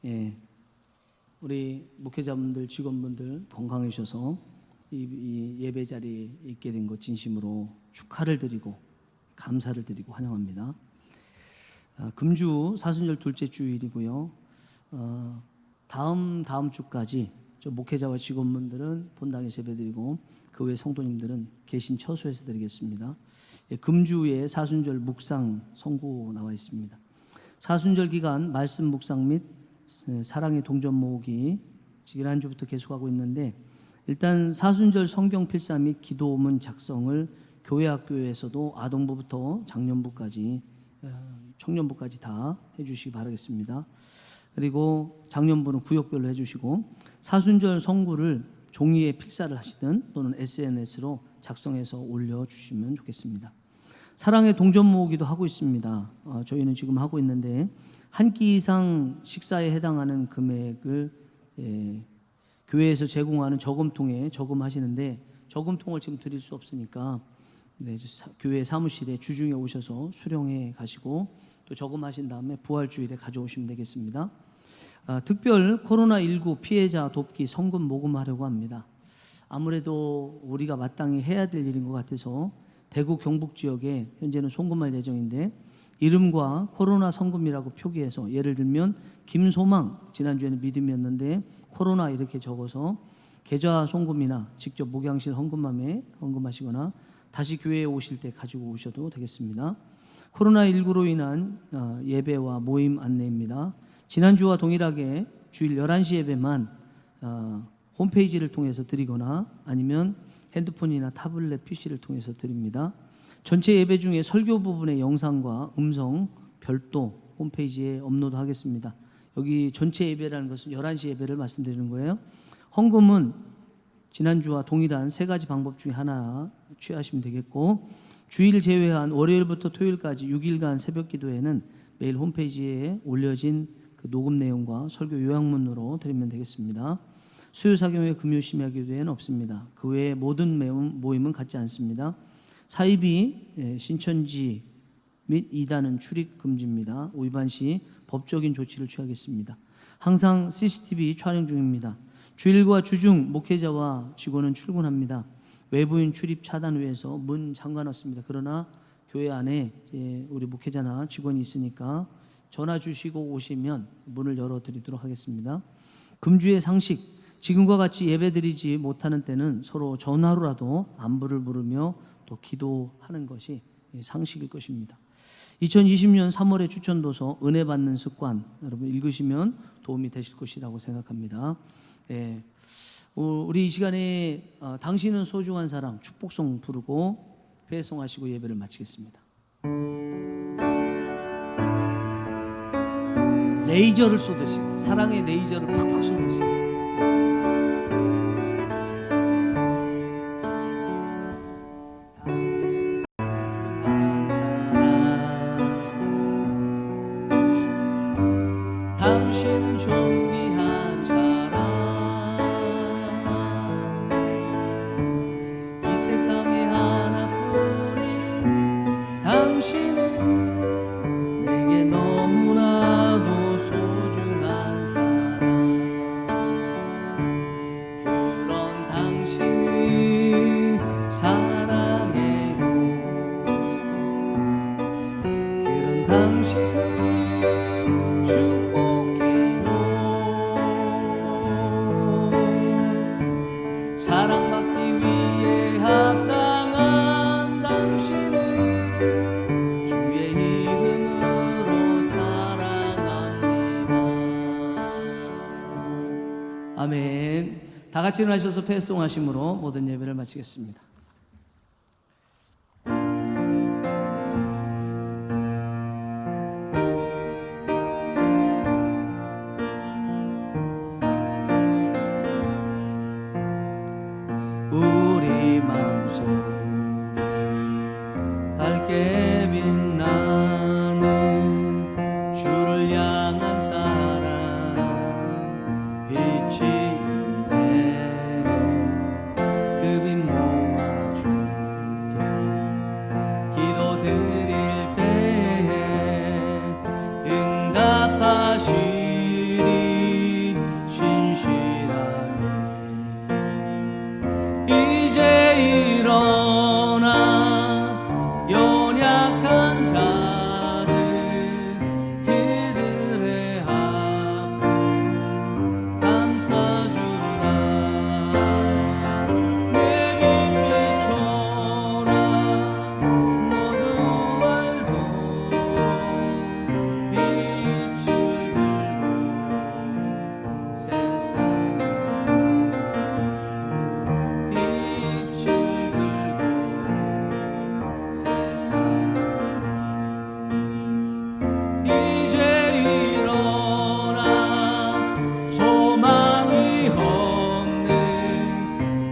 S1: 예, 우리 목회자분들, 직원분들 건강해주셔서 이 예배 자리에 있게 된 것 진심으로 축하를 드리고 감사를 드리고 환영합니다. 금주 사순절 둘째 주일이고요. 다음 주까지 저 목회자와 직원분들은 본당에서 예배드리고 그 외 성도님들은 계신 처소에서 드리겠습니다. 예, 금주에 사순절 묵상 선고 나와 있습니다. 사순절 기간 말씀 묵상 및 사랑의 동전 모으기 지난주부터 계속하고 있는데, 일단 사순절 성경 필사 및 기도문 작성을 교회 학교에서도 아동부부터 장년부까지 청년부까지 다 해주시기 바라겠습니다. 그리고 장년부는 구역별로 해주시고, 사순절 성구를 종이에 필사를 하시든 또는 SNS로 작성해서 올려주시면 좋겠습니다. 사랑의 동전 모으기도 하고 있습니다. 저희는 지금 하고 있는데 한 끼 이상 식사에 해당하는 금액을 교회에서 제공하는 저금통에 저금하시는데, 저금통을 지금 드릴 수 없으니까 교회 사무실에 주중에 오셔서 수령해 가시고 또 저금하신 다음에 부활주일에 가져오시면 되겠습니다. 특별 코로나19 피해자 돕기 성금 모금하려고 합니다. 아무래도 우리가 마땅히 해야 될 일인 것 같아서 대구 경북 지역에 현재는 송금할 예정인데, 이름과 코로나 성금이라고 표기해서, 예를 들면 김소망, 지난주에는 믿음이었는데 코로나 이렇게 적어서 계좌 송금이나 직접 목양실 헌금함에 헌금하시거나 다시 교회에 오실 때 가지고 오셔도 되겠습니다. 코로나19로 인한 예배와 모임 안내입니다. 지난주와 동일하게 주일 11시 예배만 홈페이지를 통해서 드리거나 아니면 핸드폰이나 타블렛 PC를 통해서 드립니다. 전체 예배 중에 설교 부분의 영상과 음성 별도 홈페이지에 업로드하겠습니다. 여기 전체 예배라는 것은 11시 예배를 말씀드리는 거예요. 헌금은 지난주와 동일한 세 가지 방법 중에 하나 취하시면 되겠고, 주일 제외한 월요일부터 토요일까지 6일간 새벽 기도회는 매일 홈페이지에 올려진 그 녹음 내용과 설교 요약문으로 드리면 되겠습니다. 수요사경회 금요심야 기도회는 없습니다. 그 외에 모든 모임은 갖지 않습니다. 사이비 신천지 및 이단은 출입 금지입니다. 위반 시 법적인 조치를 취하겠습니다. 항상 CCTV 촬영 중입니다. 주일과 주중 목회자와 직원은 출근합니다. 외부인 출입 차단 위해서 문 잠가 놨습니다. 그러나 교회 안에 우리 목회자나 직원이 있으니까 전화 주시고 오시면 문을 열어드리도록 하겠습니다. 금주의 상식, 지금과 같이 예배드리지 못하는 때는 서로 전화로라도 안부를 물으며 또 기도하는 것이 상식일 것입니다. 2020년 3월의 추천도서 은혜 받는 습관, 여러분 읽으시면 도움이 되실 것이라고 생각합니다. 예, 우리 이 시간에 당신은 소중한 사람 축복송 부르고 회송하시고 예배를 마치겠습니다. 레이저를 쏘듯이, 사랑의 레이저를 팍팍 쏘듯이. 당신은 존귀한 사람, 이 세상에 하나뿐인 당신은 내게 너무나도 소중한 사람. 그런 당신을 사랑해요. 그런 당신을 사랑받기 위해 합당한 당신을 주의 이름으로 사랑합니다. 아멘. 다 같이 일어나셔서 패송하심으로 모든 예배를 마치겠습니다. 우리 마음속에 밝게 빛나는 주를 향한 사랑, 빛이 있네. 그 빛 모아줄게. 기도 드릴 때에 응답하시리 신실하게. 이제 일어나 연약한 자들 그들의 아픔 감싸주라. 내 빛 비춰라. 모두 알고 빛을 들고 세상을 이제 일어나 소망이 없는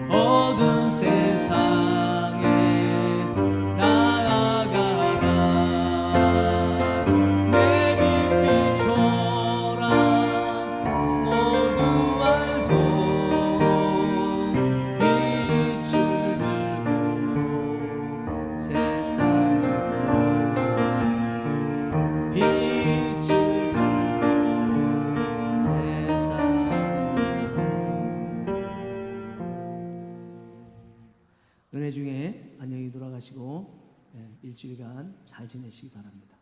S1: 어두운 세상에 나아가라. 내 빛 비춰라. 모두 알고 빛을 들고 세상을 빛을 들고 세상을. 은혜 중에 안녕히 돌아가시고 일주일간 잘 지내시기 바랍니다.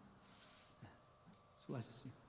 S1: 수고하셨습니다.